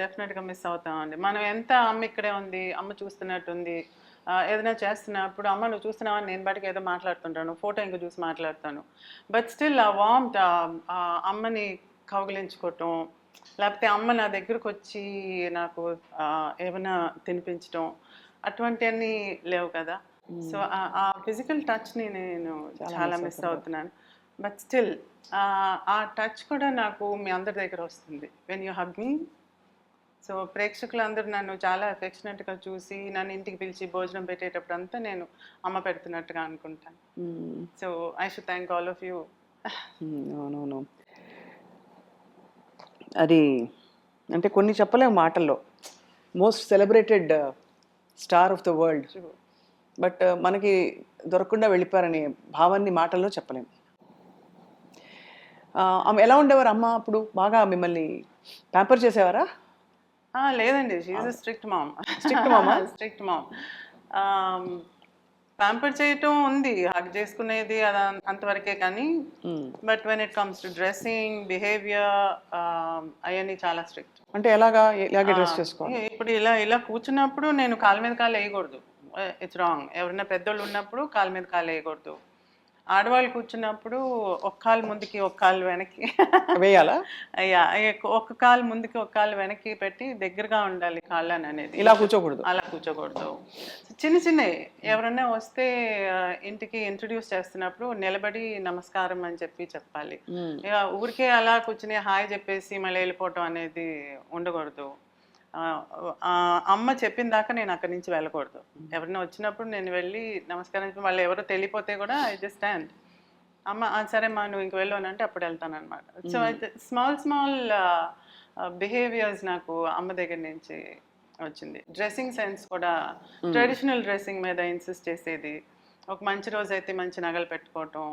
డెఫినెట్గా మిస్ అవుతామండి. మనం ఎంత అమ్మ ఇక్కడే ఉంది, అమ్మ చూస్తున్నట్టుంది, ఏదైనా చేస్తున్నప్పుడు అమ్మ నువ్వు చూస్తున్నావని నేను బయటకు ఏదో మాట్లాడుతుంటాను, ఫోటో ఇంక చూసి మాట్లాడతాను. బట్ స్టిల్ ఆ వార్మ్త్, అమ్మని కౌగిలించుకోవటం, లేకపోతే అమ్మ నా దగ్గరకు వచ్చి నాకు ఏమైనా తినిపించటం, అటువంటివన్నీ లేవు కదా. సో ఆ ఫిజికల్ టచ్ని నేను చాలా మిస్ అవుతున్నాను. బట్ స్టిల్ ఆ టచ్ కూడా నాకు మీ అందరి దగ్గర వస్తుంది when you hug me. So ప్రేక్షకులందరూ నన్ను చాలా అఫెక్షనేట్గా చూసి నన్ను ఇంటికి పిలిచి భోజనం పెట్టేటప్పుడు అంతా నేను అమ్మ పెడుతున్నట్టుగా అనుకుంటాను. So I should thank all of you. అవునవును, అది అంటే కొన్ని చెప్పలేము మాటల్లో. Most celebrated star of the world, but మనకి దొరకకుండా వెళ్ళిపోయారనే భావాన్ని మాటల్లో చెప్పలేము. ఆమె ఎలా ఉండేవారు అమ్మ అప్పుడు? బాగా మిమ్మల్ని ప్యాంపర్ చేసేవారా? లేదండి, she a strict mom. Strict mom? Strict mom. Pamper చేయటం ఉంది, హగ్ చేసుకునేది అది అంతవరకే. కానీ but when it comes to dressing, behavior, అవన్నీ చాలా స్ట్రిక్ట్. అంటే ఎలాగే డ్రెస్ చేసుకోవాలి? ఇప్పుడు ఇలా ఇలా కూర్చున్నప్పుడు నేను కాళ్ళ మీద కాళ్ళు వేయకూడదు, ఇట్స్ రాంగ్. ఎవరైనా పెద్దోళ్ళు ఉన్నప్పుడు కాళ్ళ మీద కాళ్ళు వేయకూడదు. ఆడవాళ్ళు కూర్చున్నప్పుడు ఒక కాలు ముందుకి ఒక కాలు వెనక్కి వేయాలా? అయ్యా, ఒక కాలు ముందుకి ఒక కాలు వెనక్కి పెట్టి దగ్గరగా ఉండాలి కాళ్ళని అనేది. ఇలా కూర్చోకూడదు? అలా కూర్చోకూడదు. చిన్న చిన్నవి ఎవరన్నా వస్తే ఇంటికి ఇంట్రడ్యూస్ చేస్తున్నప్పుడు నిలబడి నమస్కారం అని చెప్పాలి. ఇక ఊరికే అలా కూర్చుని హాయ్ చెప్పేసి మళ్ళీ వెళ్ళిపోవటం అనేది ఉండకూడదు. అమ్మ చెప్పిన దాకా నేను అక్కడి నుంచి వెళ్ళకూడదు. ఎవరైనా వచ్చినప్పుడు నేను వెళ్ళి నమస్కారం చెప్పి వాళ్ళు ఎవరో తెలియపోతే కూడా ఐ జస్ట్ స్టాండ్. అమ్మ సరే అమ్మా నువ్వు ఇంక వెళ్ళు అని అంటే అప్పుడు వెళ్తాను అనమాట. సో అయితే స్మాల్ బిహేవియర్స్ నాకు అమ్మ దగ్గర నుంచి వచ్చింది. డ్రెస్సింగ్ సెన్స్ కూడా ట్రెడిషనల్ డ్రెస్సింగ్ మీద ఇన్సిస్ట్ చేసేది. ఒక మంచి రోజు అయితే మంచి నగలు పెట్టుకోవటం,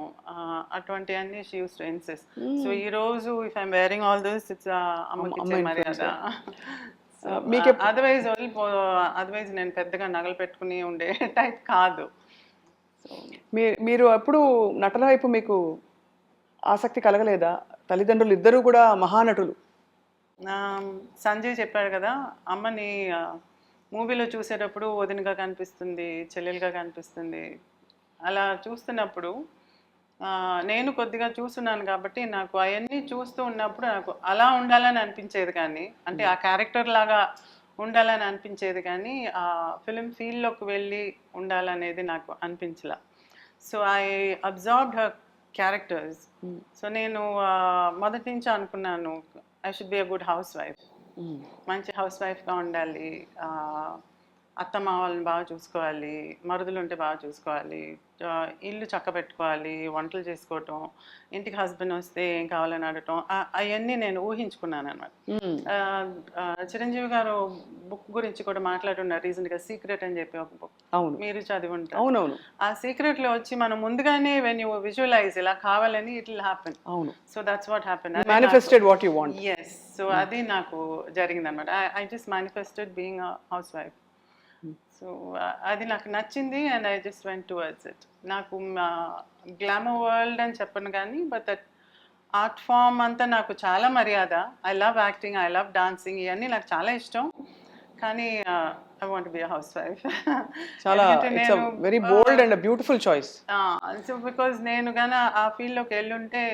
అటువంటివన్నీ she use to insist. So ఈ రోజు if I'm wearing all this it's అమ్మకి మర్యాద. అదర్వైజ్ నేను పెద్దగా నగలు పెట్టుకుని ఉండే టైప్ కాదు. మీరు అప్పుడు నటన వైపు మీకు ఆసక్తి కలగలేదా? తల్లిదండ్రులు ఇద్దరు కూడా మహానటులు. సంజయ్ చెప్పాడు కదా, అమ్మని మూవీలో చూసేటప్పుడు వదినగా కనిపిస్తుంది, చెల్లెలుగా కనిపిస్తుంది. అలా చూస్తున్నప్పుడు నేను కొద్దిగా చూస్తున్నాను కాబట్టి నాకు అవన్నీ చూస్తూ ఉన్నప్పుడు నాకు అలా ఉండాలని అనిపించేది. కానీ అంటే ఆ క్యారెక్టర్ లాగా ఉండాలని అనిపించేది, కానీ ఆ ఫిలిం ఫీల్డ్లోకి వెళ్ళి ఉండాలనేది నాకు అనిపించలా. So I observed her characters. So నేను మొదటి నుంచి అనుకున్నాను I should be a good housewife. మంచి హౌస్ వైఫ్గా ఉండాలి, అత్తమ్మ వాళ్ళని బాగా చూసుకోవాలి, మరుదులు ఉంటే బాగా చూసుకోవాలి, ఇల్లు చక్క పెట్టుకోవాలి, వంటలు చేసుకోవటం, ఇంటికి హస్బెండ్ వస్తే ఏం కావాలని అడగటం, అవన్నీ నేను ఊహించుకున్నాను అనమాట. చిరంజీవి గారు బుక్ గురించి కూడా మాట్లాడున్నారు రీసెంట్గా, సీక్రెట్ అని చెప్పి ఒక బుక్. అవును, మీరు చదివి ఉంటారు. అవునవును. ఆ సీక్రెట్లో వచ్చి మనం ముందుగానే వెన్ యూ విజువలైజ్ ఇలా కావాలని ఇట్ విల్ హ్యాపెన్. అవును. So that's what happen. Manifested what you want. yes. So అది నాకు జరిగిందనమాట. I just manifested being a house wife. So అది నాకు నచ్చింది and I just went towards it. నాకు గ్లామర్ వరల్డ్ అని చెప్పను కానీ బట్ దట్ ఆర్ట్ ఫామ్ అంతా నాకు చాలా మర్యాద. I love acting, I love dancing, ఇవన్నీ నాకు చాలా ఇష్టం. కానీ I want be a housewife. చాలా it's a very bold and beautiful choice. So because నేను కానీ ఆ ఫీల్డ్లోకి వెళ్ళుంటే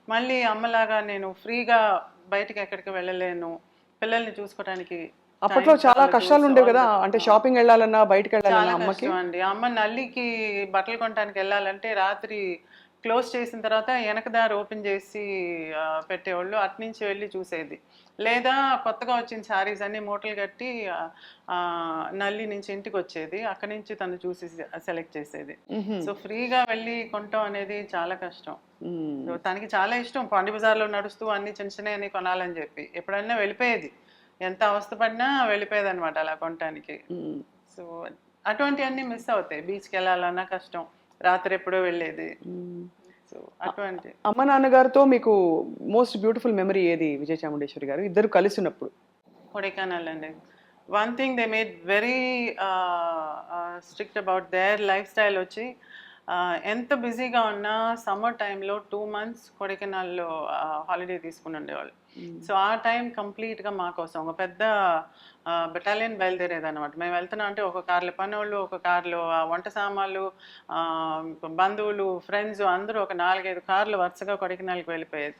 మళ్ళీ అమ్మలాగా నేను ఫ్రీగా బయటకి ఎక్కడికి వెళ్ళలేను, పిల్లల్ని చూసుకోవడానికి. అప్పట్లో చాలా కష్టాలు ఉండేవి కదా, అంటే షాపింగ్ వెళ్ళాలన్నా బయటకు వెళ్ళాలన్నా అమ్మకి. అండి, అమ్మ నల్లికి బట్టలు కొనడానికి వెళ్ళాలంటే రాత్రి క్లోజ్ చేసిన తర్వాత వెనకదారి ఓపెన్ చేసి పెట్టేవాళ్ళు, అట్నుంచి వెళ్ళి చూసేది. లేదా కొత్తగా వచ్చిన శారీస్ అన్ని మూటలు కట్టి నల్లి నుంచి ఇంటికి వచ్చేది, అక్కడి నుంచి తను చూసి సెలెక్ట్ చేసేది. సో ఫ్రీగా వెళ్ళి కొనటం అనేది చాలా కష్టం. సో తనకి చాలా ఇష్టం పాండి బజార్లో నడుస్తూ అన్ని చిన్న చిన్నవి కొనాలని చెప్పి. ఎప్పుడైనా వెళ్ళిపోయేది, ఎంత అవస్థపడినా వెళ్ళిపోయేది అనమాట అలా కొనటానికి. సో అటువంటివన్నీ మిస్ అవుతాయి. బీచ్కి వెళ్ళాలన్నా కష్టం, రాత్రి ఎప్పుడో వెళ్ళేది. సో అటువంటి. అమ్మ నాన్నగారితో మీకు మోస్ట్ బ్యూటిఫుల్ మెమరీ ఏది విజయ చాముండేశ్వరి గారు ఇద్దరు కలిసి ఉన్నప్పుడు? కొడైకెనాల్ అండి. One thing they made very strict about their life style వచ్చి ఎంత బిజీగా ఉన్నా సమ్మర్ టైంలో 2 months కొడైకెనాల్లో హాలిడే తీసుకుని ఉండేవాళ్ళు. సో ఆ టైం కంప్లీట్గా మా కోసం ఒక పెద్ద బెటాలియన్ బయలుదేరేదన్నమాట. మేము వెళ్తున్నాం అంటే ఒక కార్లో పనోళ్ళు, ఒక కార్లో వంట సామాన్లు, బంధువులు, ఫ్రెండ్స్ అందరూ ఒక 4-5 కార్లు వరుసగా కొడైకెనాల్కి వెళ్ళిపోయేది.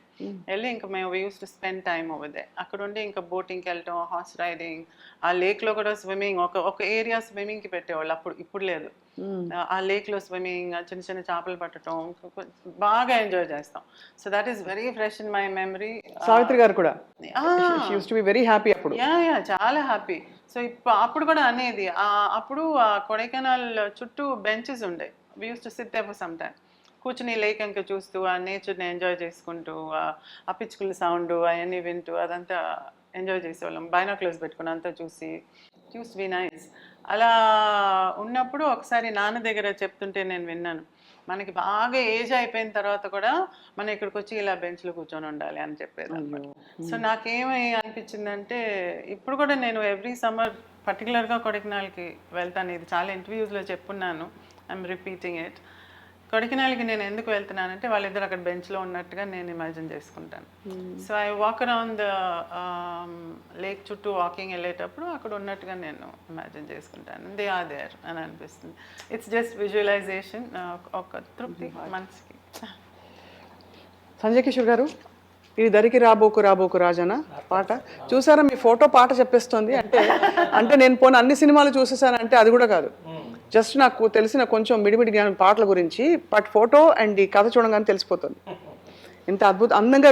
వెళ్ళి ఇంకా మేము use to spend time over they. అక్కడ ఉండి ఇంకా బోటింగ్కి వెళ్ళటం, హార్స్ రైడింగ్, ఆ లేక్లో కూడా స్విమ్మింగ్, ఒక ఏరియా స్విమ్మింగ్కి పెట్టేవాళ్ళు అప్పుడు, ఇప్పుడు లేదు. ఆ లేక్లో స్విమ్మింగ్, చిన్న చిన్న చేపలు పట్టడం బాగా ఎంజాయ్ చేస్తాం. So that is very fresh in my memory. Savitri garu కూడా she used to be very happy అప్పుడు. యా చాలా హ్యాపీ. సో అప్పుడు కూడా అనేది అప్పుడు కొడైకెనాల్ చుట్టూ బెంచెస్ ఉండే. We use to sit there for some time. కూర్చుని లేక్ అంక చూస్తూ ఆ నేచర్ని ఎంజాయ్ చేసుకుంటూ ఆ పిచ్చుకల సౌండ్ అవన్నీ వింటూ అదంతా ఎంజాయ్ చేసేవాళ్ళం. బైనాక్యులర్స్ పెట్టుకుని అంతా చూసి బి నైస్. అలా ఉన్నప్పుడు ఒకసారి నాన్న దగ్గర చెప్తుంటే నేను విన్నాను, మనకి బాగా ఏజ్ అయిపోయిన తర్వాత కూడా మనం ఇక్కడికి వచ్చి ఇలా బెంచ్లో కూర్చొని ఉండాలి అని చెప్పేది అనమాట. సో నాకేమై అనిపించిందంటే ఇప్పుడు కూడా నేను ఎవ్రీ సమ్మర్ పర్టికులర్గా కొడైకెనాల్కి వెళ్తాను. ఇది చాలా ఇంటర్వ్యూస్లో చెప్పున్నాను, ఐఎమ్ రిపీటింగ్ ఇట్. కొడైకెనాల్కి నేను ఎందుకు వెళ్తున్నానంటే వాళ్ళిద్దరు అక్కడ బెంచ్లో ఉన్నట్టుగా నేను ఇమాజిన్ చేసుకుంటాను. So I walk around the lake చుట్టూ వాకింగ్ వెళ్ళేటప్పుడు అక్కడ ఉన్నట్టుగా నేను ఇమాజిన్ చేసుకుంటాను. దే ఆర్ దేర్ అని అనిపిస్తుంది. ఇట్స్ జస్ట్ విజువలైజేషన్, ఒక తృప్తి మనసుకి. సంజయ్ కిషోర్ గారు, ఇది దరికి రాబోకు రాబోకు రాజానా పాట చూసారా? మీ ఫోటో పాట చెప్పేస్తుంది. అంటే నేను పోనీ అన్ని సినిమాలు చూసేసానంటే అది కూడా కాదు. జస్ట్ నాకు తెలిసిన కొంచెం మిడిమిడి జ్ఞానం పాటల గురించి, బట్ ఫోటో అండ్ ఈ కథ చూడగానే తెలిసిపోతుంది. ఇంత అందంగా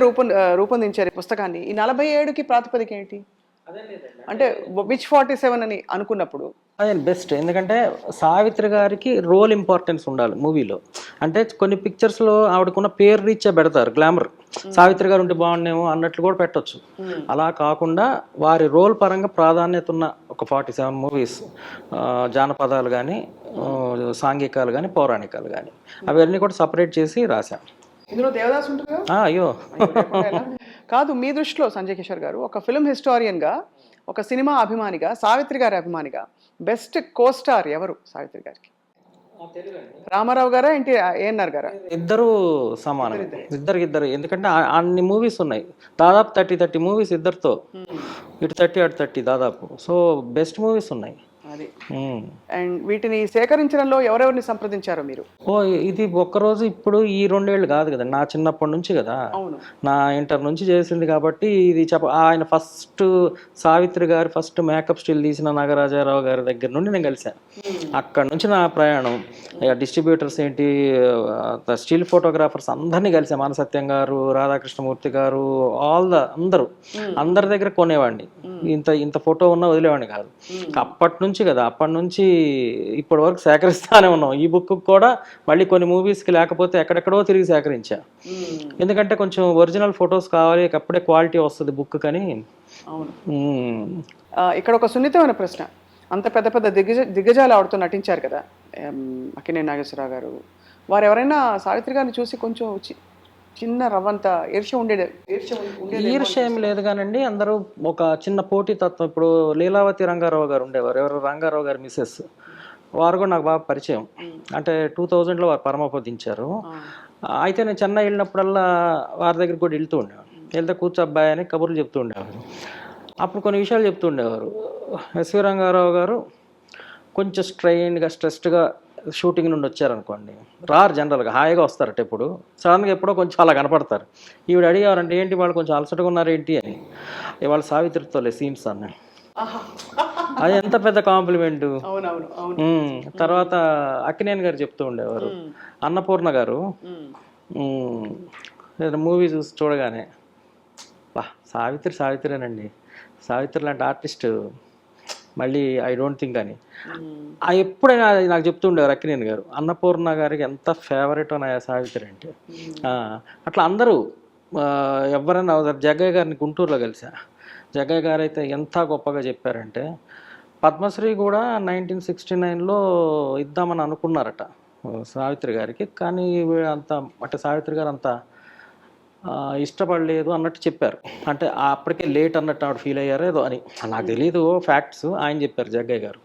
రూపొందించారు ఈ పుస్తకాన్ని. ఈ 47కి ప్రాతిపదిక ఏంటి? అంటే విచ్ 47 అని అనుకున్నప్పుడు అదే బెస్ట్. ఎందుకంటే సావిత్రి గారికి రోల్ ఇంపార్టెన్స్ ఉండాలి మూవీలో. అంటే కొన్ని పిక్చర్స్లో ఆవిడకున్న పేరు రీచ్ పెడతారు, గ్లామర్. సావిత్రి గారు ఉంటే బాగుండేమో అన్నట్లు కూడా పెట్టొచ్చు. అలా కాకుండా వారి రోల్ పరంగా ప్రాధాన్యత ఉన్న ఒక 47 మూవీస్, జానపదాలు కానీ, సాంఘికాలు కానీ, పౌరాణికాలు కానీ, అవన్నీ కూడా సపరేట్ చేసి రాశాం. ఇందులో దేవదాస్ ఉంటుంది కదా? అయ్యో కాదు, మీ దృష్టిలో సంజయ్ కిషోర్ గారు ఒక ఫిల్మ్ హిస్టారియన్గా, ఒక సినిమా అభిమానిగా, సావిత్రి గారి అభిమానిగా బెస్ట్ కోస్టార్ ఎవరు సావిత్రి గారికి? రామారావు గారా ఏంటి ఏఎన్ఆర్ గారా? ఇద్దరు సమానం, ఇద్దరు. ఎందుకంటే అన్ని మూవీస్ ఉన్నాయి, దాదాపు 30 మూవీస్ ఇద్దరితో, ఇటు 30 అటు 30 దాదాపు. సో బెస్ట్ మూవీస్ ఉన్నాయి. అది అండ్ వీటిని సేకరించడంలో ఎవరెవరిని సంప్రదించారో మీరు? ఇది ఒక్కరోజు ఇప్పుడు ఈ 2 ఏళ్ళు కాదు కదా, నా చిన్నప్పటి నుంచి కదా, నా ఇంటర్ నుంచి చేసింది కాబట్టి ఇది ఆయన ఫస్ట్ సావిత్రి గారి ఫస్ట్ మేకప్ స్టిల్ తీసిన నాగరాజారావు గారి దగ్గర నుండి నేను కలిశాను. అక్కడ నుంచి నా ప్రయాణం, డిస్ట్రిబ్యూటర్స్ ఏంటి, స్టిల్ ఫోటోగ్రాఫర్స్ అందరినీ కలిసాను. మానసత్యం గారు, రాధాకృష్ణమూర్తి గారు, అందరి దగ్గర కొనేవాడిని. ఇంత ఫోటో ఉన్నా వదిలేవాడిని కాదు. అప్పటి నుంచి ఇప్పటి వరకు సేకరిస్తానే ఉన్నాం. ఈ బుక్ కూడా మళ్ళీ కొన్ని మూవీస్కి లేకపోతే ఎక్కడెక్కడో తిరిగి సేకరించా. ఎందుకంటే కొంచెం ఒరిజినల్ ఫొటోస్ కావాలి, అప్పుడే క్వాలిటీ వస్తుంది బుక్ కని. అవును. ఇక్కడ ఒక సున్నితమైన ప్రశ్న. అంత పెద్ద పెద్ద దిగ్గజాలు ఆవిడతో నటించారు కదా, అక్కినేని నాగేశ్వరరావు గారు, వారు ఎవరైనా సావిత్రి గారిని చూసి కొంచెం చిన్న రవ్వంత ఈర్ష్య ఏం లేదు కానండి. అందరూ ఒక చిన్న పోటీ తత్వం. ఇప్పుడు లీలావతి రంగారావు గారు ఉండేవారు, ఎవరు రంగారావు గారు మిస్సెస్, వారు కూడా నాకు బాగా పరిచయం. అంటే 2000లో వారు పరమపదించారు. అయితే నేను చెన్నై వెళ్ళినప్పుడల్లా వారి దగ్గర కూడా వెళ్తూ ఉండేవారు. వెళ్తే కూర్చోబ్బాయి అని కబుర్లు చెప్తూ ఉండేవారు. అప్పుడు కొన్ని విషయాలు చెప్తూ ఉండేవారు. ఎస్వి రంగారావు గారు కొంచెం స్ట్రెస్డ్గా షూటింగ్ నుండి వచ్చారనుకోండి, రారు జనరల్గా, హాయిగా వస్తారట. ఎప్పుడు సడన్గా ఎప్పుడో కొంచెం అలా కనపడతారు. ఈవిడ అడిగారంటే ఏంటి వాళ్ళు కొంచెం అలసటగా ఉన్నారేంటి అని. ఇవాళ సావిత్రితోలే సీన్స్ అన్న, అది ఎంత పెద్ద కాంప్లిమెంటు. తర్వాత అక్కినేని గారు చెప్తూ ఉండేవారు, అన్నపూర్ణ గారు మూవీ చూసి చూడగానే సావిత్రేనండి, సావిత్రి లాంటి ఆర్టిస్ట్ మళ్ళీ ఐ డోంట్ థింక్ అని ఎప్పుడైనా నాకు చెప్తూ ఉండేవారు అక్కినేని గారు. అన్నపూర్ణ గారికి ఎంత ఫేవరెట్ అన్నాయా సావిత్రి అంటే. అట్లా అందరూ ఎవరైనా జగ్గయ్య గారిని గుంటూరులో కలిసా. జగ్గయ్య గారు అయితే ఎంత గొప్పగా చెప్పారంటే, పద్మశ్రీ కూడా 1969లో ఇద్దామని అనుకున్నారట సావిత్రి గారికి. కానీ అంత అంటే సావిత్రి గారు అంత ఇష్టపడలేదు అన్నట్టు చెప్పారు. అంటే అప్పటికే లేట్ అన్నట్టు ఆవిడ ఫీల్ అయ్యారో ఏదో అని. నాకు తెలీదు ఫ్యాక్ట్స్, ఆయన చెప్పారు జగ్గయ్య గారు.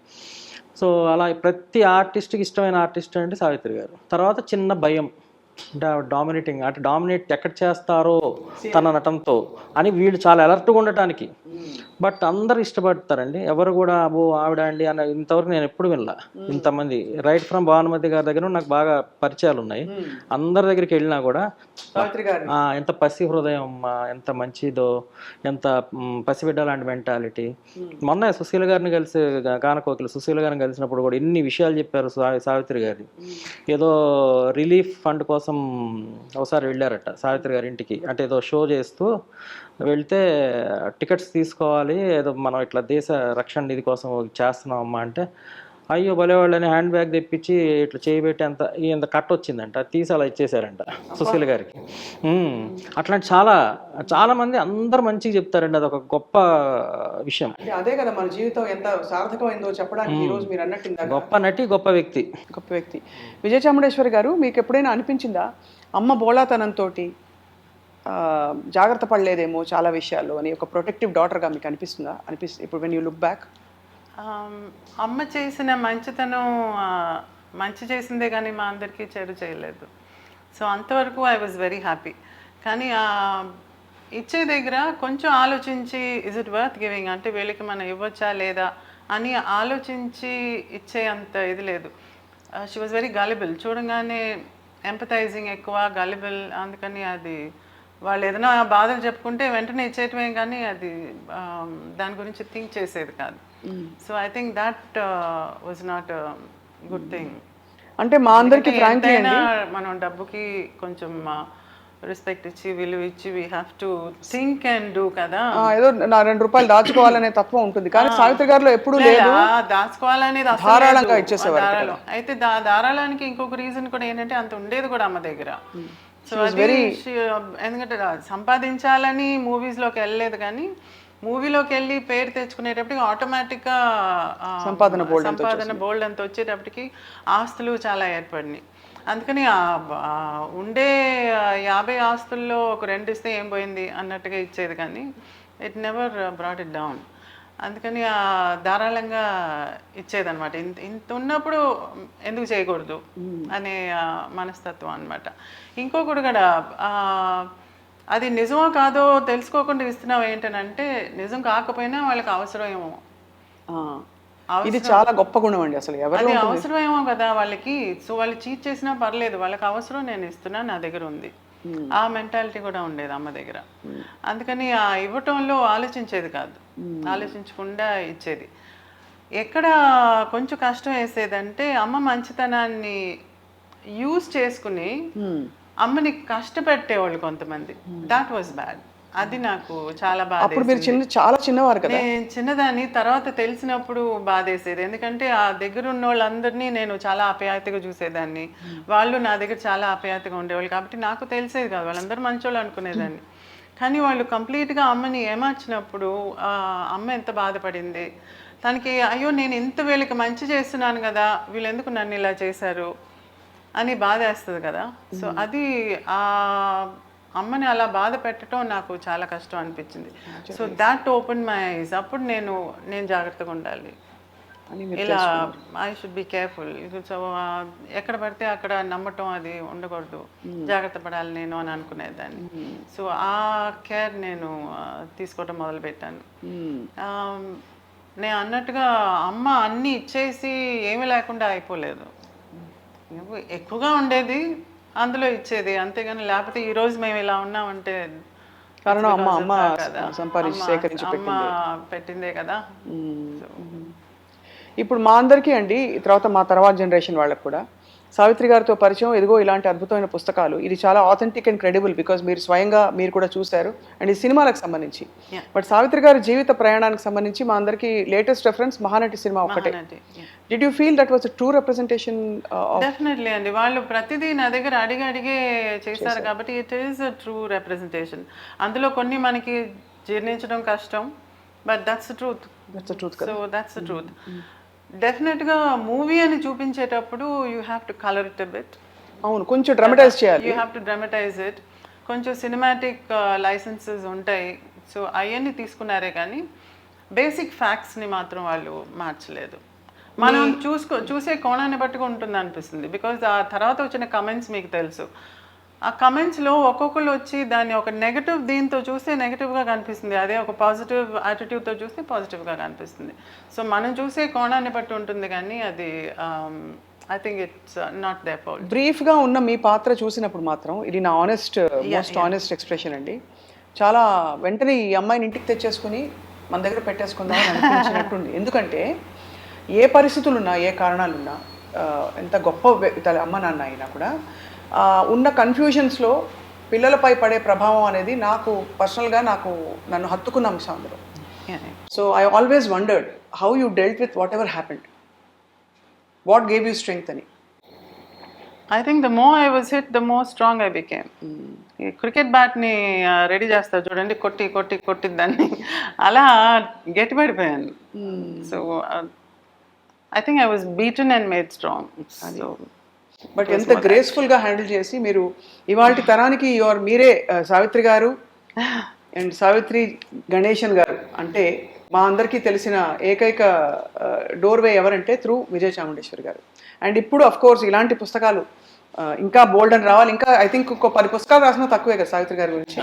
సో అలా ప్రతి ఆర్టిస్ట్‌కి ఇష్టమైన ఆర్టిస్ట్ అంటే సావిత్రి గారు. తర్వాత చిన్న భయం. అంటే ఆవిడ డామినేటింగ్, అంటే డామినేట్ ఎక్కడ చేస్తారో తన నటనతో అని వీళ్ళు చాలా అలర్ట్‌గా ఉండటానికి. బట్ అందరూ ఇష్టపడతారండి. ఎవరు కూడా అబ్బో ఆవిడ అండి అని ఇంతవరకు నేను ఎప్పుడు వినలా. ఇంతమంది రైట్ ఫ్రమ్ భానుమతి గారి దగ్గర నాకు బాగా పరిచయాలు ఉన్నాయి. అందరి దగ్గరికి వెళ్ళినా కూడా సావిత్రి గారు ఎంత పసి హృదయం అమ్మా, ఎంత మంచిదో, ఎంత పసిబిడ్డ లాంటి మెంటాలిటీ. మొన్న సుశీల గారిని కలిసి, గానకోకిల సుశీల గారిని కలిసినప్పుడు కూడా ఎన్ని విషయాలు చెప్పారు సావిత్రి గారి. ఏదో రిలీఫ్ ఫండ్ కోసం ఒకసారి వెళ్ళారట సావిత్రి గారి ఇంటికి. అంటే ఏదో షో చేస్తూ వెళ్తే టికెట్స్ తీసుకోవాలి, ఏదో మనం ఇట్లా దేశ రక్షణ నిధి కోసం చేస్తున్నాం అమ్మా అంటే, అయ్యో భలేవాళ్ళని హ్యాండ్ బ్యాగ్ తెప్పించి ఇట్లా చేయబెట్టి అంత ఇంత కట్ట వచ్చిందంట, తీసి అలా ఇచ్చేసారంట సుశీల గారికి. అట్లాంటి చాలా చాలా మంది అందరు మంచిగా చెప్తారండి. అది ఒక గొప్ప విషయం. అంటే అదే కదా మన జీవితం ఎంత సార్థకమైందో చెప్పడానికి ఈరోజు మీరు అన్నట్టు ఇందాక గొప్ప నటి, గొప్ప వ్యక్తి. గొప్ప వ్యక్తి. విజయ చాముండేశ్వరి గారు, మీకు ఎప్పుడైనా అనిపించిందా అమ్మ బోళాతనంతో జాగ్రత్త పడలేదేమో చాలా విషయాల్లో అని ఒక ప్రొటెక్టివ్ డాటర్గా మీకు అనిపిస్తుందా? ఇప్పుడు వెన్ యూ లుక్ బ్యాక్. అమ్మ చేసిన మంచితనం మంచి చేసిందే కానీ మా అందరికీ చెడు చేయలేదు. సో అంతవరకు ఐ వాజ్ వెరీ హ్యాపీ. కానీ ఇచ్చే దగ్గర కొంచెం ఆలోచించి ఇజ్ ఇట్ వర్త్ గివింగ్, అంటే వీళ్ళకి మనం ఇవ్వచ్చా లేదా అని ఆలోచించి ఇచ్చే అంత ఇది లేదు. She was very gullible. చూడగానే ఎంపథైజింగ్ ఎక్కువ, గలిబుల్. అందుకని అది వాళ్ళు ఏదైనా బాధలు చెప్పుకుంటే వెంటనే ఇచ్చేయటమే కానీ అది దాని గురించి థింక్ చేసేది కాదు. So I think that was not good thing. అంటే మా అందరికి ఫ్రాంక్లీ మనం డబ్బుకి కొంచెం రెస్పెక్ట్ ఇచ్చి విలువ ఇచ్చి we have to think and do కదా. ఏదో నా 2 రూపాయలు దాచుకోవాలనే తత్వం ఉంటుంది, కానీ సావిత్రి గారిలో ఎప్పుడు లేదు. దాచుకోవాలనేది ధారాళంగా ఇచ్చేసేవారు. అయితే ధారాళానికి ఇంకొక రీజన్ కూడా ఏంటంటే అంత ఉండేది కూడా అమ్మ దగ్గర. సో అది ఎందుకంటే సంపాదించాలని మూవీస్లోకి వెళ్ళలేదు, కానీ మూవీలోకి వెళ్ళి పేరు తెచ్చుకునేటప్పటికి ఆటోమేటిక్గా సంపాదన బోల్డ్ అంత వచ్చేటప్పటికి ఆస్తులు చాలా ఏర్పడినాయి. అందుకని ఉండే 50 ఆస్తుల్లో ఒక 2 ఇస్తే ఏం పోయింది అన్నట్టుగా ఇచ్చేది, కానీ it never brought it down. అందుకని ధారాళంగా ఇచ్చేదనమాట. ఇంత ఉన్నప్పుడు ఎందుకు చేయకూడదు అనే మనస్తత్వం అనమాట. ఇంకొకటి కూడా అది నిజమో కాదో తెలుసుకోకుండా ఇస్తున్నావు ఏంటనంటే, నిజం కాకపోయినా వాళ్ళకి అవసరమేమో. ఇది చాలా గొప్ప గుణం అండి అసలు. అది అవసరమేమో కదా వాళ్ళకి. సో వాళ్ళు చీట్ చేసినా పర్లేదు, వాళ్ళకి అవసరం, నేను ఇస్తున్నా, నా దగ్గర ఉంది. ఆ మెంటాలిటీ కూడా ఉండేది అమ్మ దగ్గర. అందుకని ఆ ఇవ్వటంలో ఆలోచించేది కాదు, ఆలోచించకుండా ఇచ్చేది. ఎక్కడ కొంచెం కష్టం వేసేదంటే అమ్మ మంచితనాన్ని యూజ్ చేసుకుని అమ్మని కష్టపెట్టేవాళ్ళు కొంతమంది. That was bad. అది నాకు చాలా బాధ. అప్పుడు మీరు చాలా చిన్నవారు కదా. నేను చిన్నదాన్ని, తర్వాత తెలిసినప్పుడు బాధేసేది. ఎందుకంటే ఆ దగ్గర ఉన్న వాళ్ళందరినీ నేను చాలా ఆప్యాయతగా చూసేదాన్ని, వాళ్ళు నా దగ్గర చాలా ఆప్యాయతగా ఉండేవాళ్ళు. కాబట్టి నాకు తెలిసేది కాదు, వాళ్ళందరూ మంచోళ్ళు అనుకునేదాన్ని. కానీ వాళ్ళు కంప్లీట్గా అమ్మని ఏమార్చినప్పుడు అమ్మ ఎంత బాధపడింది. తనకి అయ్యో నేను ఇంత వీళ్ళకి మంచి చేస్తున్నాను కదా, వీళ్ళు ఎందుకు నన్ను ఇలా చేశారు అని బాధ వేస్తుంది కదా. సో అది అమ్మని అలా బాధ పెట్టడం నాకు చాలా కష్టం అనిపించింది. So that open my eyes. అప్పుడు నేను జాగ్రత్తగా ఉండాలి, ఇలా I should be careful. So ఎక్కడ పడితే అక్కడ నమ్మటం అది ఉండకూడదు, జాగ్రత్త పడాలి నేను అని అనుకునేదాన్ని. సో ఆ కేర్ నేను తీసుకోవటం మొదలుపెట్టాను. నేను అన్నట్టుగా అమ్మ అన్నీ ఇచ్చేసి ఏమీ లేకుండా అయిపోలేదు, ఎక్కువగా ఉండేది, అందులో ఇచ్చేది, అంతేగాని లేకపోతే ఈరోజు మేము ఇలా ఉన్నామంటే కారణం అమ్మ సంపాదించి సేకరించి పెట్టిందే కదా. ఇప్పుడు మా అందరికీ అండి, మా తర్వాత జనరేషన్ వాళ్ళకి కూడా సావిత్రి గారితో పరిచయం, ఎదుగో ఇలాంటి అద్భుతమైన పుస్తకాలు. ఇది చాలా ఆథెంటిక్ అండ్ క్రెడిబుల్, బికాజ్ మీరు స్వయంగా మీరు కూడా చూశారు, అండ్ ఈ సినిమాలకు సంబంధించి. బట్ సావిత్రి గారి జీవిత ప్రయాణానికి సంబంధించి మా అందరికీ లేటెస్ట్ రెఫరెన్స్ మహానటి సినిమా ఒకటే. Did you feel that was true representation? Definitely అండి, వాళ్ళు ప్రతిదీ నా దగ్గర అడిగే చేస్తారు కాబట్టి it is a true representation. అందులో కొన్ని మనకి జీర్ణించడం కష్టం, but that's truth. So that's the truth. డెఫినెట్గా మూవీ అని చూపించేటప్పుడు you have to colour it a bit. అవును, కొంచెం డ్రామటైజ్ చేయాలి. You have to dramatize it. కొంచెం సినిమాటిక్ లైసెన్సెస్ ఉంటాయి. సో అవన్నీ తీసుకున్నారే కానీ బేసిక్ ఫ్యాక్ట్స్ని మాత్రం వాళ్ళు మార్చలేదు. మనం చూసే కోణాన్ని బట్టి ఉంటుంది అనిపిస్తుంది. బికాజ్ ఆ తర్వాత వచ్చిన కమెంట్స్ మీకు తెలుసు. ఆ కమెంట్స్లో ఒక్కొక్కరు వచ్చి దాన్ని ఒక నెగటివ్ దీంతో చూస్తే నెగటివ్గా కనిపిస్తుంది, అదే ఒక పాజిటివ్ యాటిట్యూడ్తో చూస్తే పాజిటివ్గా కనిపిస్తుంది. సో మనం చూసే కోణాన్ని బట్టి ఉంటుంది కానీ అది I think it's not their fault. బ్రీఫ్గా ఉన్న మీ పాత్ర చూసినప్పుడు మాత్రం ఇది నా మోస్ట్ ఆనెస్ట్ ఎక్స్ప్రెషన్ అండి. చాలా వెంటనే ఈ అమ్మాయిని ఇంటికి తెచ్చేసుకుని మన దగ్గర పెట్టేసుకుందామని అనిపించినట్టుంది. ఎందుకంటే ఏ పరిస్థితులున్నా, ఏ కారణాలున్నా, ఎంత గొప్ప అమ్మ నాన్న అయినా కూడా ఉన్న కన్ఫ్యూజన్స్లో పిల్లలపై పడే ప్రభావం అనేది నాకు పర్సనల్గా నన్ను హత్తుకున్న అంశం అందులో. So I always wondered how you dealt with whatever happened, what gave you strength అని. I think the more I was hit the more strong I became. Cricket బ్యాట్ని రెడీ చేస్తారు చూడండి, కొట్టి దాన్ని అలా గట్టిపడిపోయాను. So I think I was beaten and made strong. So but ఎంత గ్రేస్ఫుల్గా హ్యాండిల్ చేసి మీరు ఇవాళ తరానికి మీరే సావిత్రి గారు అండ్ సావిత్రి గణేశన్ గారు అంటే మా అందరికీ తెలిసిన ఏకైక డోర్వే ఎవరంటే త్రూ విజయ చాముండేశ్వరి గారు. అండ్ ఇప్పుడు అఫ్ కోర్స్ ఇలాంటి పుస్తకాలు ఇంకా బోల్డ్ అని రావాలి. ఇంకా ఐ థింక్ ఒక 10 పుస్తకాలు రాసినా తక్కువే కదా సావిత్రి గారి గురించి,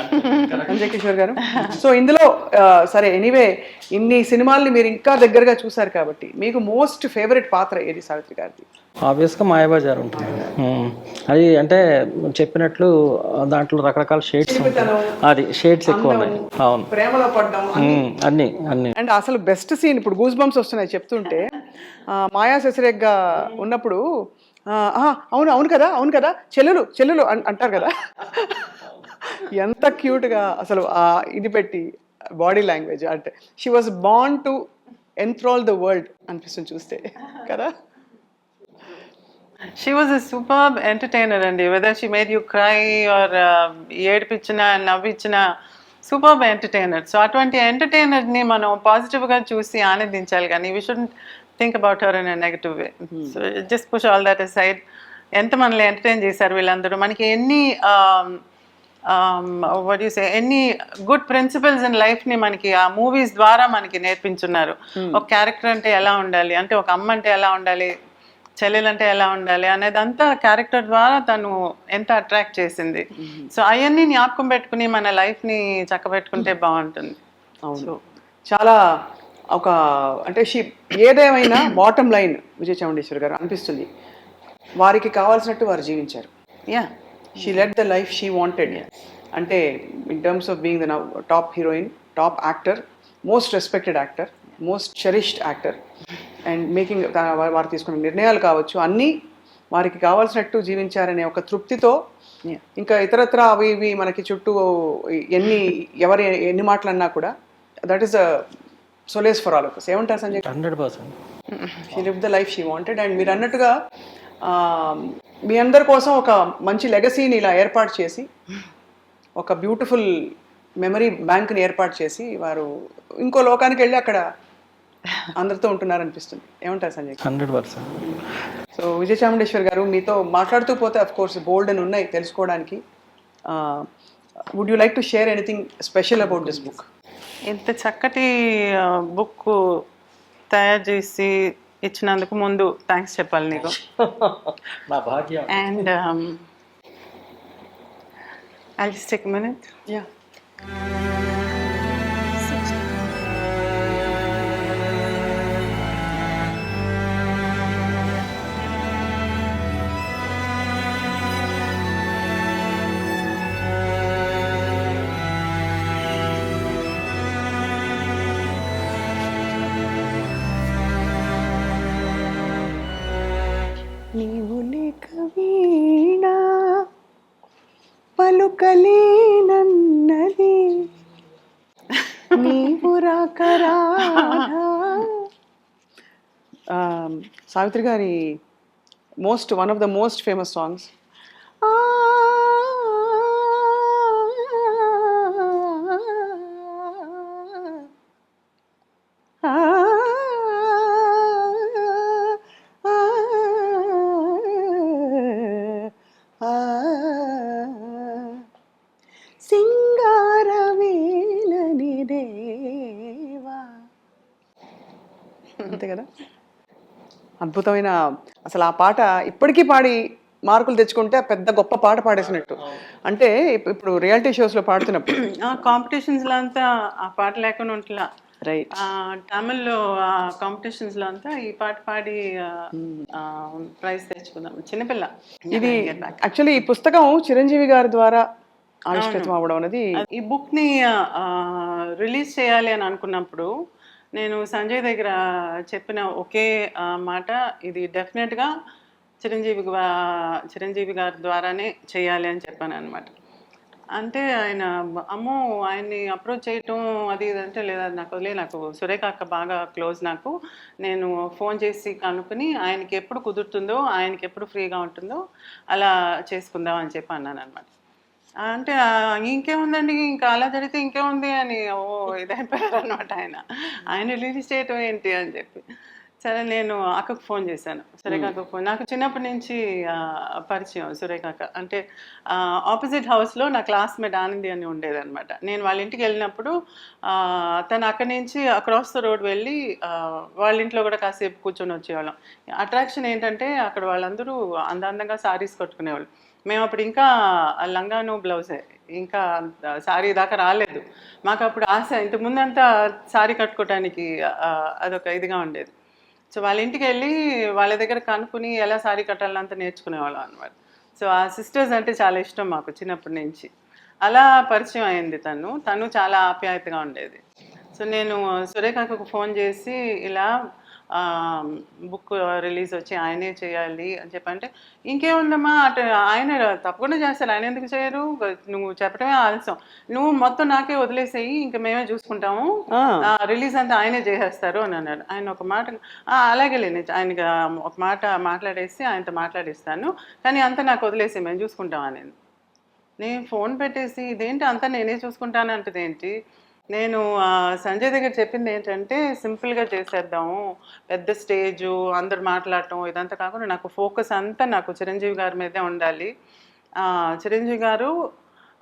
సంజయ్ కిషోర్ గారు. సో ఇందులో సరే ఎనీవే ఇన్ని సినిమాల్ని మీరు ఇంకా దగ్గరగా చూసారు కాబట్టి మీకు మోస్ట్ ఫేవరెట్ పాత్ర ఏది సావిత్రి గారిది? ఆబ్వియస్గా మాయాబజార్ ఉంటుంది. అది అంటే చెప్పినట్లు దాంట్లో రకరకాల షేడ్స్ ఉంటాయి, అది షేడ్స్ ఎక్కువ ఉన్నాయి. అవును, ప్రేమలో పడ్డం అన్ని. అండ్ అసలు బెస్ట్ సీన్ ఇప్పుడు గూస్ బంప్స్ వస్తున్నాయి చెప్తుంటే, మాయా శశిరేఖగా ఉన్నప్పుడు అవును కదా చెల్లెలు అంటారు కదా, ఎంత క్యూట్గా అసలు ఇది పెట్టి బాడీ లాంగ్వేజ్ అంటే she was born to enthral the world అనిపిస్తుంది చూస్తే కదా. She was a superb entertainer అండి. whether she made you cry or ఏడిపించినా నవ్వించినా సూపర్బ్ ఎంటర్టైనర్. సో అటువంటి ఎంటర్టైనర్ని మనం పాజిటివ్గా చూసి ఆనందించాలి కానీ we shouldn't think about her in a negative way. So just push all that aside. ఎంత మనల్ని ఎంటర్టైన్ చేశారు వీళ్ళందరూ. మనకి ఎన్ని వాట్ యు సే ఎన్ని గుడ్ ప్రిన్సిపల్స్ ఇన్ లైఫ్ని మనకి ఆ మూవీస్ ద్వారా మనకి నేర్పించున్నారు. ఒక క్యారెక్టర్ అంటే ఎలా ఉండాలి, అంటే ఒక అమ్మ అంటే ఎలా ఉండాలి, చెల్లెలంటే ఎలా ఉండాలి అనేదంతా క్యారెక్టర్ ద్వారా తను ఎంత అట్రాక్ట్ చేసింది. సో అవన్నీ జ్ఞాపకం పెట్టుకుని మన లైఫ్ని చక్కబెట్టుకుంటే బాగుంటుంది. అవును, చాలా ఒక అంటే ఏదేమైనా బాటమ్ లైన్ విజయ చాముండేశ్వరి గారు అనిపిస్తుంది వారికి కావాల్సినట్టు వారు జీవించారు. She led the life she wanted. అంటే in terms of being the top heroine, top actor, most respected actor, most cherished actor and making వారు తీసుకున్న నిర్ణయాలు కావచ్చు అన్నీ వారికి కావాల్సినట్టు జీవించారనే ఒక తృప్తితో ఇంకా ఇతరత్ర అవి ఇవి మనకి చుట్టూ ఎన్ని మాటలు అన్నా కూడా that is a solace for all of us. ఏమంటారు Sanjay? 100%. She live the life she wanted. And మీరు అన్నట్టుగా మీ అందరి కోసం ఒక మంచి లెగసీని ఇలా ఏర్పాటు చేసి ఒక బ్యూటిఫుల్ మెమరీ బ్యాంక్ని ఏర్పాటు చేసి వారు ఇంకో లోకానికి వెళ్ళి అక్కడ అందరితో ఉంటున్నారనిపిస్తుంది. ఏమంటారు సంజయ్? 100%. సో విజయ చాముండేశ్వరి గారు మీతో మాట్లాడుతూ పోతే అఫ్ కోర్స్ బోల్డ్ అని ఉన్నాయి తెలుసుకోవడానికి. Would you like to share anything special about this book? ఇంత చక్కటి బుక్ తయారు చేసి ఇచ్చినందుకు ముందు థ్యాంక్స్ చెప్పాలి నీకు. నా భాగ్యం. And I'll just take a minute. Yeah. నీవు లేక వీణా పలుకలేనన్నది నీవు రాక రాధా. సావిత్రి గారి one of the most famous songs. కదా. అద్భుతమైన అసలు ఆ పాట ఇప్పటికీ పాడి మార్కులు తెచ్చుకుంటే పెద్ద గొప్ప పాట పాడేసినట్టు. అంటే ఇప్పుడు రియాలిటీ షోస్లో పాడుతున్నప్పుడు కాంపిటీషన్స్లో అంతా ఆ పాట లేకుండా ఉంటలా. రైట్. తమిళ్లో కాంపిటీషన్స్లో అంతా ఈ పాట పాడి ప్రైజ్ తెచ్చుకుందాం. చిన్నపిల్ల. ఇది Get back. యాక్చువల్లీ ఈ పుస్తకం చిరంజీవి గారి ద్వారా ఆవిష్కృతం అవ్వడం అనేది ఈ బుక్ని రిలీజ్ చేయాలి అని అనుకున్నప్పుడు నేను సంజయ్ దగ్గర చెప్పిన ఒకే మాట, ఇది డెఫినెట్గా చిరంజీవి గారి ద్వారానే చేయాలి అని చెప్పాను అనమాట. అంటే ఆయన అమ్మో ఆయన్ని అప్రోచ్ చేయటం అది ఇది అంటే లేదా, నాకు వదిలే, నాకు సురేఖ అక్క బాగా క్లోజ్, నాకు నేను ఫోన్ చేసి కనుక్కుని ఆయనకి ఎప్పుడు కుదురుతుందో, ఆయనకి ఎప్పుడు ఫ్రీగా ఉంటుందో అలా చేసుకుందాం అని చెప్పి అన్నాను అనమాట. అంటే ఇంకేముందండి, ఇంకా అలా జరిగితే ఇంకేముంది అని ఇదైపోయారు అనమాట ఆయన రిలీజ్ చేయటం ఏంటి అని చెప్పి. సరే నేను అక్కకు ఫోన్ చేశాను, సురేఖ అక్కకు ఫోన్. నాకు చిన్నప్పటి నుంచి పరిచయం సురేఖ అక్క. అంటే ఆపోజిట్ హౌస్లో నా క్లాస్మేట్ ఆనంది అని ఉండేదన్నమాట. నేను వాళ్ళ ఇంటికి వెళ్ళినప్పుడు తను అక్కడి నుంచి అక్రాస్ ద రోడ్ వెళ్ళి వాళ్ళ ఇంట్లో కూడా కాసేపు కూర్చొని వచ్చేవాళ్ళం. అట్రాక్షన్ ఏంటంటే అక్కడ వాళ్ళందరూ అందంగా సారీస్ కట్టుకునేవాళ్ళు. మేము అప్పుడు ఇంకా లంగాను బ్లౌజే, ఇంకా సారీ దాకా రాలేదు. మాకు అప్పుడు ఆశ, ఇంతకుముందంతా సారీ కట్టుకోవటానికి అదొక ఇదిగా ఉండేది. సో వాళ్ళ ఇంటికి వెళ్ళి వాళ్ళ దగ్గర కనుక్కుని ఎలా సారీ కట్టాలంతా నేర్చుకునేవాళ్ళం అనమాట. సో ఆ సిస్టర్స్ అంటే చాలా ఇష్టం మాకు చిన్నప్పటి నుంచి. అలా పరిచయం అయింది తను చాలా ఆప్యాయతగా ఉండేది. సో నేను సురేఖకు ఫోన్ చేసి ఇలా బుక్ రిలీజ్ వచ్చి ఆయనే చేయాలి అని చెప్పంటే, ఇంకేముందమ్మా అటు ఆయన తప్పకుండా చేస్తారు, ఆయన ఎందుకు చేయరు, నువ్వు చెప్పడమే ఆలస్యం, నువ్వు మొత్తం నాకే వదిలేసేయి, ఇంకా మేమే చూసుకుంటాము, రిలీజ్ అంతా ఆయనే చేసేస్తారు అని అన్నాడు. ఆయన ఒక మాట అలాగే లేని ఆయనకి ఒక మాట మాట్లాడేసి ఆయనతో మాట్లాడిస్తాను, కానీ అంతా నాకు వదిలేసి మేము చూసుకుంటాం అనేది. నేను ఫోన్ పెట్టేసి ఇదేంటి అంతా నేనే చూసుకుంటాను అంటది ఏంటి. నేను సంజయ్ దగ్గర చెప్పింది ఏంటంటే సింపుల్గా చేసేద్దాము, పెద్ద స్టేజు అందరు మాట్లాడటం ఇదంతా కాకుండా నాకు ఫోకస్ అంతా నాకు చిరంజీవి గారి మీదే ఉండాలి. చిరంజీవి గారు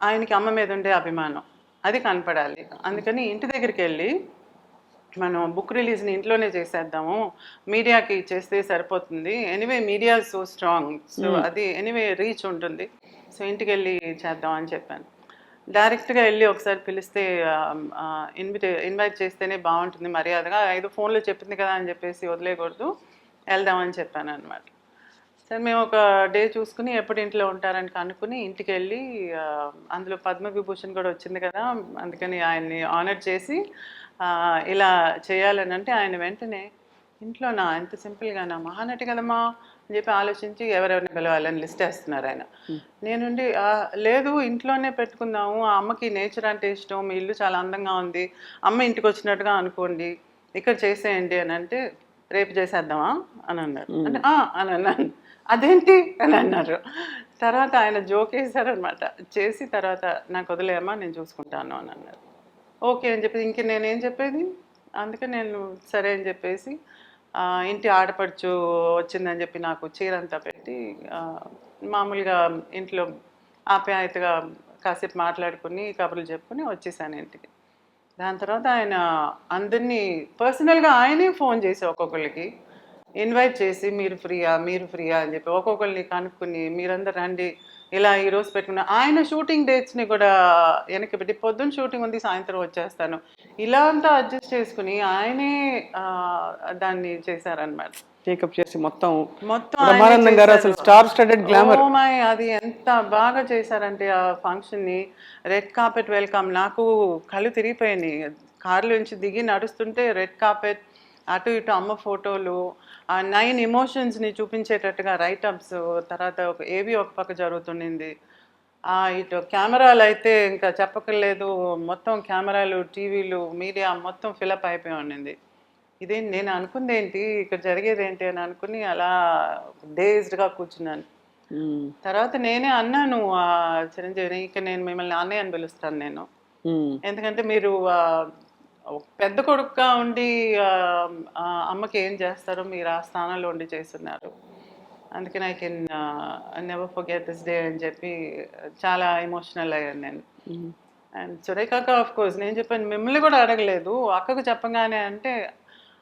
ఆయనకి అమ్మ మీద ఉండే అభిమానం అది కనపడాలి. అందుకని ఇంటి దగ్గరికి వెళ్ళి మనం బుక్ రిలీజ్ని ఇంట్లోనే చేసేద్దాము, మీడియాకి చేస్తే సరిపోతుంది, anyway media so strong, so అది ఎనీవే రీచ్ ఉంటుంది, సో ఇంటికి వెళ్ళి చేద్దాం అని చెప్పాను. డైరెక్ట్గా వెళ్ళి ఒకసారి పిలిస్తే ఇన్వైట్ చేస్తేనే బాగుంటుంది మర్యాదగా, ఏదో ఫోన్లో చెప్పింది కదా అని చెప్పేసి వదిలేయకూడదు, వెళ్దామని చెప్పాను అనమాట. సరే మేము ఒక డే చూసుకుని ఎప్పుడు ఇంట్లో ఉంటారని కనుక్కుని ఇంటికి వెళ్ళి, అందులో పద్మవిభూషణ్ కూడా వచ్చింది కదా, అందుకని ఆయన్ని ఆనర్ చేసి ఇలా చేయాలని అంటే ఆయన వెంటనే ఇంట్లోనా, ఎంత సింపుల్గానా, మహానటి కదమ్మా అని చెప్పి ఆలోచించి ఎవరెవరిని పిలవాలని లిస్ట్ వేస్తున్నారు ఆయన. నేనుండి లేదు ఇంట్లోనే పెట్టుకుందాము, ఆ అమ్మకి నేచర్ అంటే ఇష్టం, మీ ఇల్లు చాలా అందంగా ఉంది, అమ్మ ఇంటికి వచ్చినట్టుగా అనుకోండి, ఇక్కడ చేసేయండి అని అంటే, రేపు చేసేద్దామా అని అన్నారు. అంటే అని అన్నాను. అదేంటి అని అన్నారు. తర్వాత ఆయన జోక్ వేశారనమాట. చేసి తర్వాత నాకు వదిలేయమ్మా నేను చూసుకుంటాను అని అన్నారు. ఓకే అని చెప్పి ఇంక నేనేం చెప్పేది, అందుకే నేను సరే అని చెప్పేసి ఇంటి ఆడపడుచు వచ్చిందని చెప్పి నాకు చీరంతా పెట్టి మామూలుగా ఇంట్లో ఆప్యాయతగా కాసేపు మాట్లాడుకుని కబుర్లు చెప్పుకుని వచ్చేసాను ఇంటికి. దాని తర్వాత ఆయన అందరినీ పర్సనల్గా ఆయనే ఫోన్ చేసి ఒక్కొక్కరికి ఇన్వైట్ చేసి మీరు ఫ్రీయా అని చెప్పి ఒక్కొక్కరిని కనుక్కుని మీరందరూ రండి, ఇలా ఈరోజు పెట్టుకున్న ఆయన షూటింగ్ డేట్స్ని కూడా వెనక్కి పెట్టి పొద్దున్న షూటింగ్ ఉంది సాయంత్రం వచ్చేస్తాను, ఇలా అంతా అడ్జస్ట్ చేసుకుని ఆయనే దాన్ని చేశారనమాట. టేకప్ చేసి మొత్తం బ్రహ్మానందం గారు అసలు స్టార్ స్టడెడ్ గ్లామర్. అది ఎంత బాగా చేశారంటే ఆ ఫంక్షన్ని, రెడ్ కార్పెట్ వెల్కమ్, నాకు కళ్ళు తిరిగిపోయినాయి. కార్లో నుంచి దిగి నడుస్తుంటే రెడ్ కార్పెట్, అటు ఇటు అమ్మ ఫోటోలు, ఆ 9 ఎమోషన్స్ని చూపించేటట్టుగా రైటప్స్, తర్వాత ఒక పక్క జరుగుతుండింది. ఇటు కెమెరాలు అయితే ఇంకా చెప్పక్కర్లేదు, మొత్తం కెమెరాలు, టీవీలు, మీడియా మొత్తం ఫిలప్ అయిపోయి ఉండింది. ఇదేంటి నేను అనుకుంది ఏంటి, ఇక్కడ జరిగేది ఏంటి అని అనుకుని అలా డేజ్డ్గా కూర్చున్నాను. తర్వాత నేనే అన్నాను చిరంజీవిని, ఇక నేను మిమ్మల్ని అన్నయ్య అని పిలుస్తాను నేను, ఎందుకంటే మీరు పెద్ద కొడుకుగా ఉండి అమ్మకి ఏం చేస్తారో మీరు ఆ స్థానంలో ఉండి చేస్తున్నారు, అందుకని I can never forget this day అని చెప్పి చాలా ఎమోషనల్ అయ్యాను నేను. అండ్ సురేఖ ఆఫ్ కోర్స్ నేను చెప్పాను, మిమ్మల్ని కూడా అడగలేదు, అక్కకు చెప్పగానే అంటే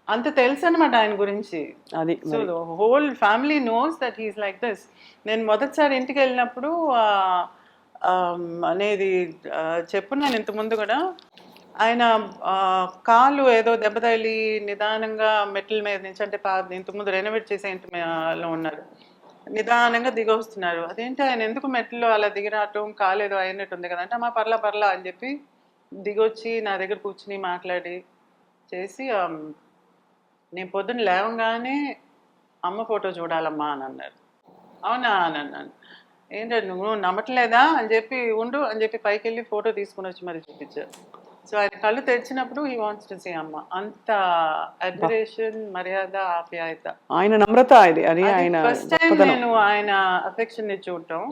అంత తెలుసు అనమాట ఆయన గురించి. అది so the whole family knows that he's like this. నేను మొదటిసారి ఇంటికి వెళ్ళినప్పుడు అనేది చెప్పున్నాను ఇంతకుముందు కూడా, ఆయన కాళ్ళు ఏదో దెబ్బ తగిలి నిదానంగా మెట్ల మీద నుంచి, అంటే ఇంతకుముందు రెనోవేట్ చేసే ఇంటిలో ఉన్నారు, నిదానంగా దిగొస్తున్నారు. అదేంటి ఆయన ఎందుకు మెట్లో అలా దిగిరావటం, కాలు ఏదో అయినట్టు ఉంది కదా అంటే, అమ్మా పర్లా అని చెప్పి దిగొచ్చి నా దగ్గర కూర్చుని మాట్లాడి చేసి, నేను పొద్దున్న లేవగానే అమ్మ ఫోటో చూడాలమ్మా అని అన్నారు. అవునా అని అన్నాను. ఏంటంటే నువ్వు నమ్మట్లేదా అని చెప్పి, ఉండు అని చెప్పి పైకి వెళ్ళి ఫోటో తీసుకుని వచ్చి మరి చూపించారు. సో ఆయన కళ్ళు తెరిచినప్పుడు హీ వాంట్స్ టు సీ అమ్మ. అంత అడ్మిరేషన్, మర్యాద, ఆప్యాయత. ఆయన నమ్రత అది ఆయన ఫస్ట్ టైం నేను ఆయన అఫెక్షన్ ని చూడటం.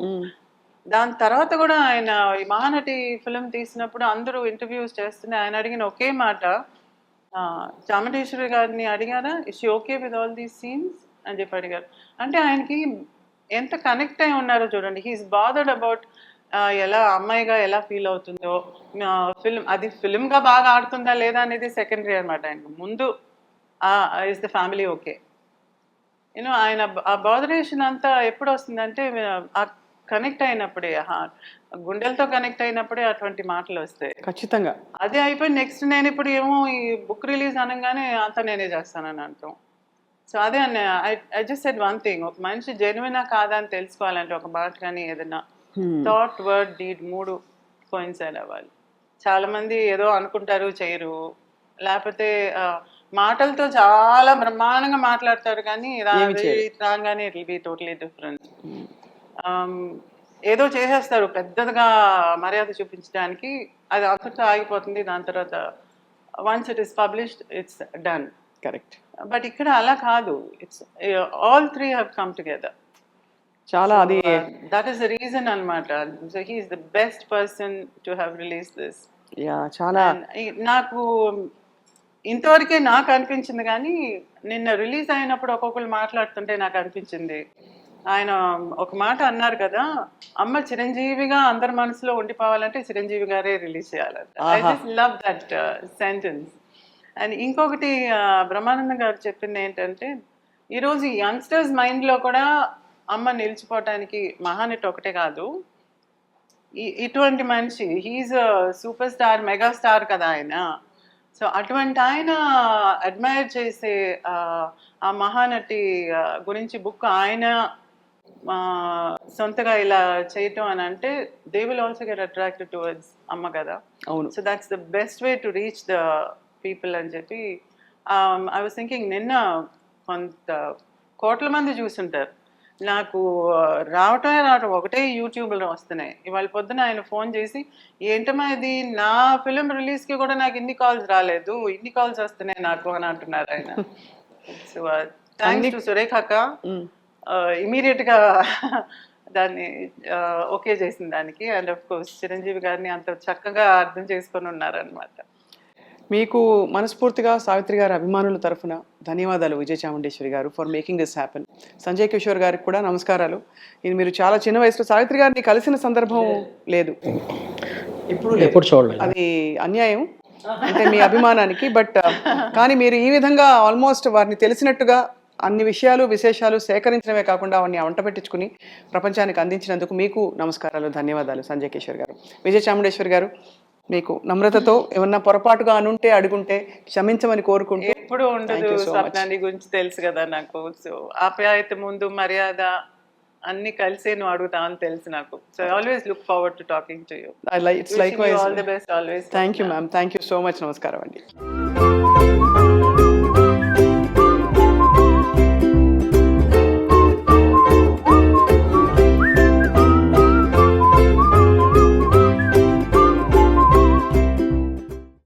దాని తర్వాత కూడా ఆయన ఈ మహానటి ఫిలిం తీసినప్పుడు అందరూ ఇంటర్వ్యూస్ చేస్తుంటే ఆయన అడిగిన ఒకే మాట, చాముండేశ్వరి గారిని అడిగారా, is she okay with all these scenes అని చెప్పి అడిగారు. అంటే ఆయనకి ఎంత కనెక్ట్ అయి ఉన్నారో చూడండి. హీఈస్ బాదర్డ్ అబౌట్ ఎలా అమ్మాయిగా ఎలా ఫీల్ అవుతుందో, ఫిల్మ్ అది ఫిల్మ్గా బాగా ఆడుతుందా లేదా అనేది సెకండరీ అనమాట. ఆయనకు ముందు is the family okay. You know ఆయన ఆ బాదరేషన్ అంతా ఎప్పుడు వస్తుందంటే ఆ కనెక్ట్ అయినప్పుడే, గుండెలతో కనెక్ట్ అయినప్పుడే అటువంటి మాటలు వస్తాయి ఖచ్చితంగా. అదే అయిపోయి నెక్స్ట్ నేను ఇప్పుడు ఏమో ఈ బుక్ రిలీజ్ అనగానే అంతా నేనే చేస్తానని అంటాం. సో అదే అన్న, I just said one thing, ఒక మనిషి జెన్యునా కాదా అని తెలుసుకోవాలంటే ఒక మాట కానీ ఏదైనా థాట్, వర్డ్, డీడ్ 3 కోయిన్సైడ్ అవ్వాలి. చాలా మంది ఏదో అనుకుంటారు చేయరు, లేకపోతే మాటలతో చాలా బ్రహ్మాండంగా మాట్లాడతారు కానీ రాగానే it will be totally different. ఏదో చేసేస్తారు పెద్దదిగా మర్యాద చూపించడానికి, అది అంతటితో ఆగిపోతుంది. దాని తర్వాత once it is published it's done. Correct. But ఇక్కడ అలా కాదు, it's all 3 have come together. చాలా అది దట్ ఈస్ ద రీజన్ అనమాట. So he is the best person to have release this. చాలా నాకు ఇంతవరకే నాకు అనిపించింది, కానీ నిన్న రిలీజ్ అయినప్పుడు ఒక్కొక్కరు మాట్లాడుతుంటే నాకు అనిపించింది, ఆయన ఒక మాట అన్నారు కదా, అమ్మ చిరంజీవిగా అందరి మనసులో ఉండిపోవాలంటే చిరంజీవి గారే రిలీజ్ చేయాలంట. I just love that sentence. And ఇంకొకటి బ్రహ్మానందం గారు చెప్పింది ఏంటంటే, ఈరోజు యంగ్స్టర్స్ మైండ్లో కూడా అమ్మ నిలిచిపోవటానికి మహానటి ఒకటే కాదు, ఇటువంటి మనిషి, he's super star, mega star కదా ఆయన. సో అటువంటి ఆయన అడ్మైర్ చేసే ఆ మహానటి గురించి బుక్ ఆయన సొంతగా ఇలా చేయటం అని అంటే, they will also get attracted towards అమ్మ కదా. అవును. So that's the best way to reach the people అని చెప్పి ఐ వాజ్ థింకింగ్, నిన్న కొంత కోట్ల మంది చూసుంటారు, నాకు రావటం ఒకటే యూట్యూబ్లో వస్తున్నాయి. ఇవాళ పొద్దున ఆయన ఫోన్ చేసి, ఏంటమ్మా ఇది, నా ఫిలిం రిలీజ్కి కూడా నాకు ఇన్ని కాల్స్ రాలేదు, ఇన్ని కాల్స్ వస్తున్నాయి నాకు అని అంటున్నారు ఆయన. సో థ్యాంక్స్ టు సురేఖ అక్క, ఇమీడియట్గా దాన్ని ఓకే చేసిన దానికి. అండ్ ఆఫ్ కోర్స్ చిరంజీవి గారిని అంత చక్కగా అర్థం చేసుకొని ఉన్నారనమాట. మీకు మనస్ఫూర్తిగా సావిత్రి గారి అభిమానుల తరఫున ధన్యవాదాలు విజయ చాముండేశ్వరి గారు for making this happen. Sanjay Kishore గారికి కూడా నమస్కారాలు. ఇది మీరు చాలా చిన్న వయసులో సావిత్రి గారిని కలిసిన సందర్భం లేదు, ఎప్పుడు చూడలేదు, అది అన్యాయం అంటే మీ అభిమానానికి. బట్ కానీ మీరు ఈ విధంగా ఆల్మోస్ట్ వారిని తెలిసినట్టుగా అన్ని విషయాలు విశేషాలు సేకరించడమే కాకుండా అవన్నీ వంట పెట్టించుకుని ప్రపంచానికి అందించినందుకు మీకు నమస్కారాలు, ధన్యవాదాలు సంజయ్ కిషోర్ గారు. విజయ చాముండేశ్వరి గారు, మీకు నమ్రతతో ఏమన్నా పొరపాటుగా అనుంటే అడుగుంటే క్షమించమని కోరుకుంటూ. ఎప్పుడు ఉండదు, స్వప్నాన్ని గురించి తెలుసు కదా నాకు. సో ఆప్యాయత ముందు మర్యాద అన్ని కలిసి నువ్వు అడుగుతావని తెలుసు నాకు. So I always look forward to talking to you. It's likewise. All the best always. Thank you ma'am, thank you so much. నమస్కారం అండి.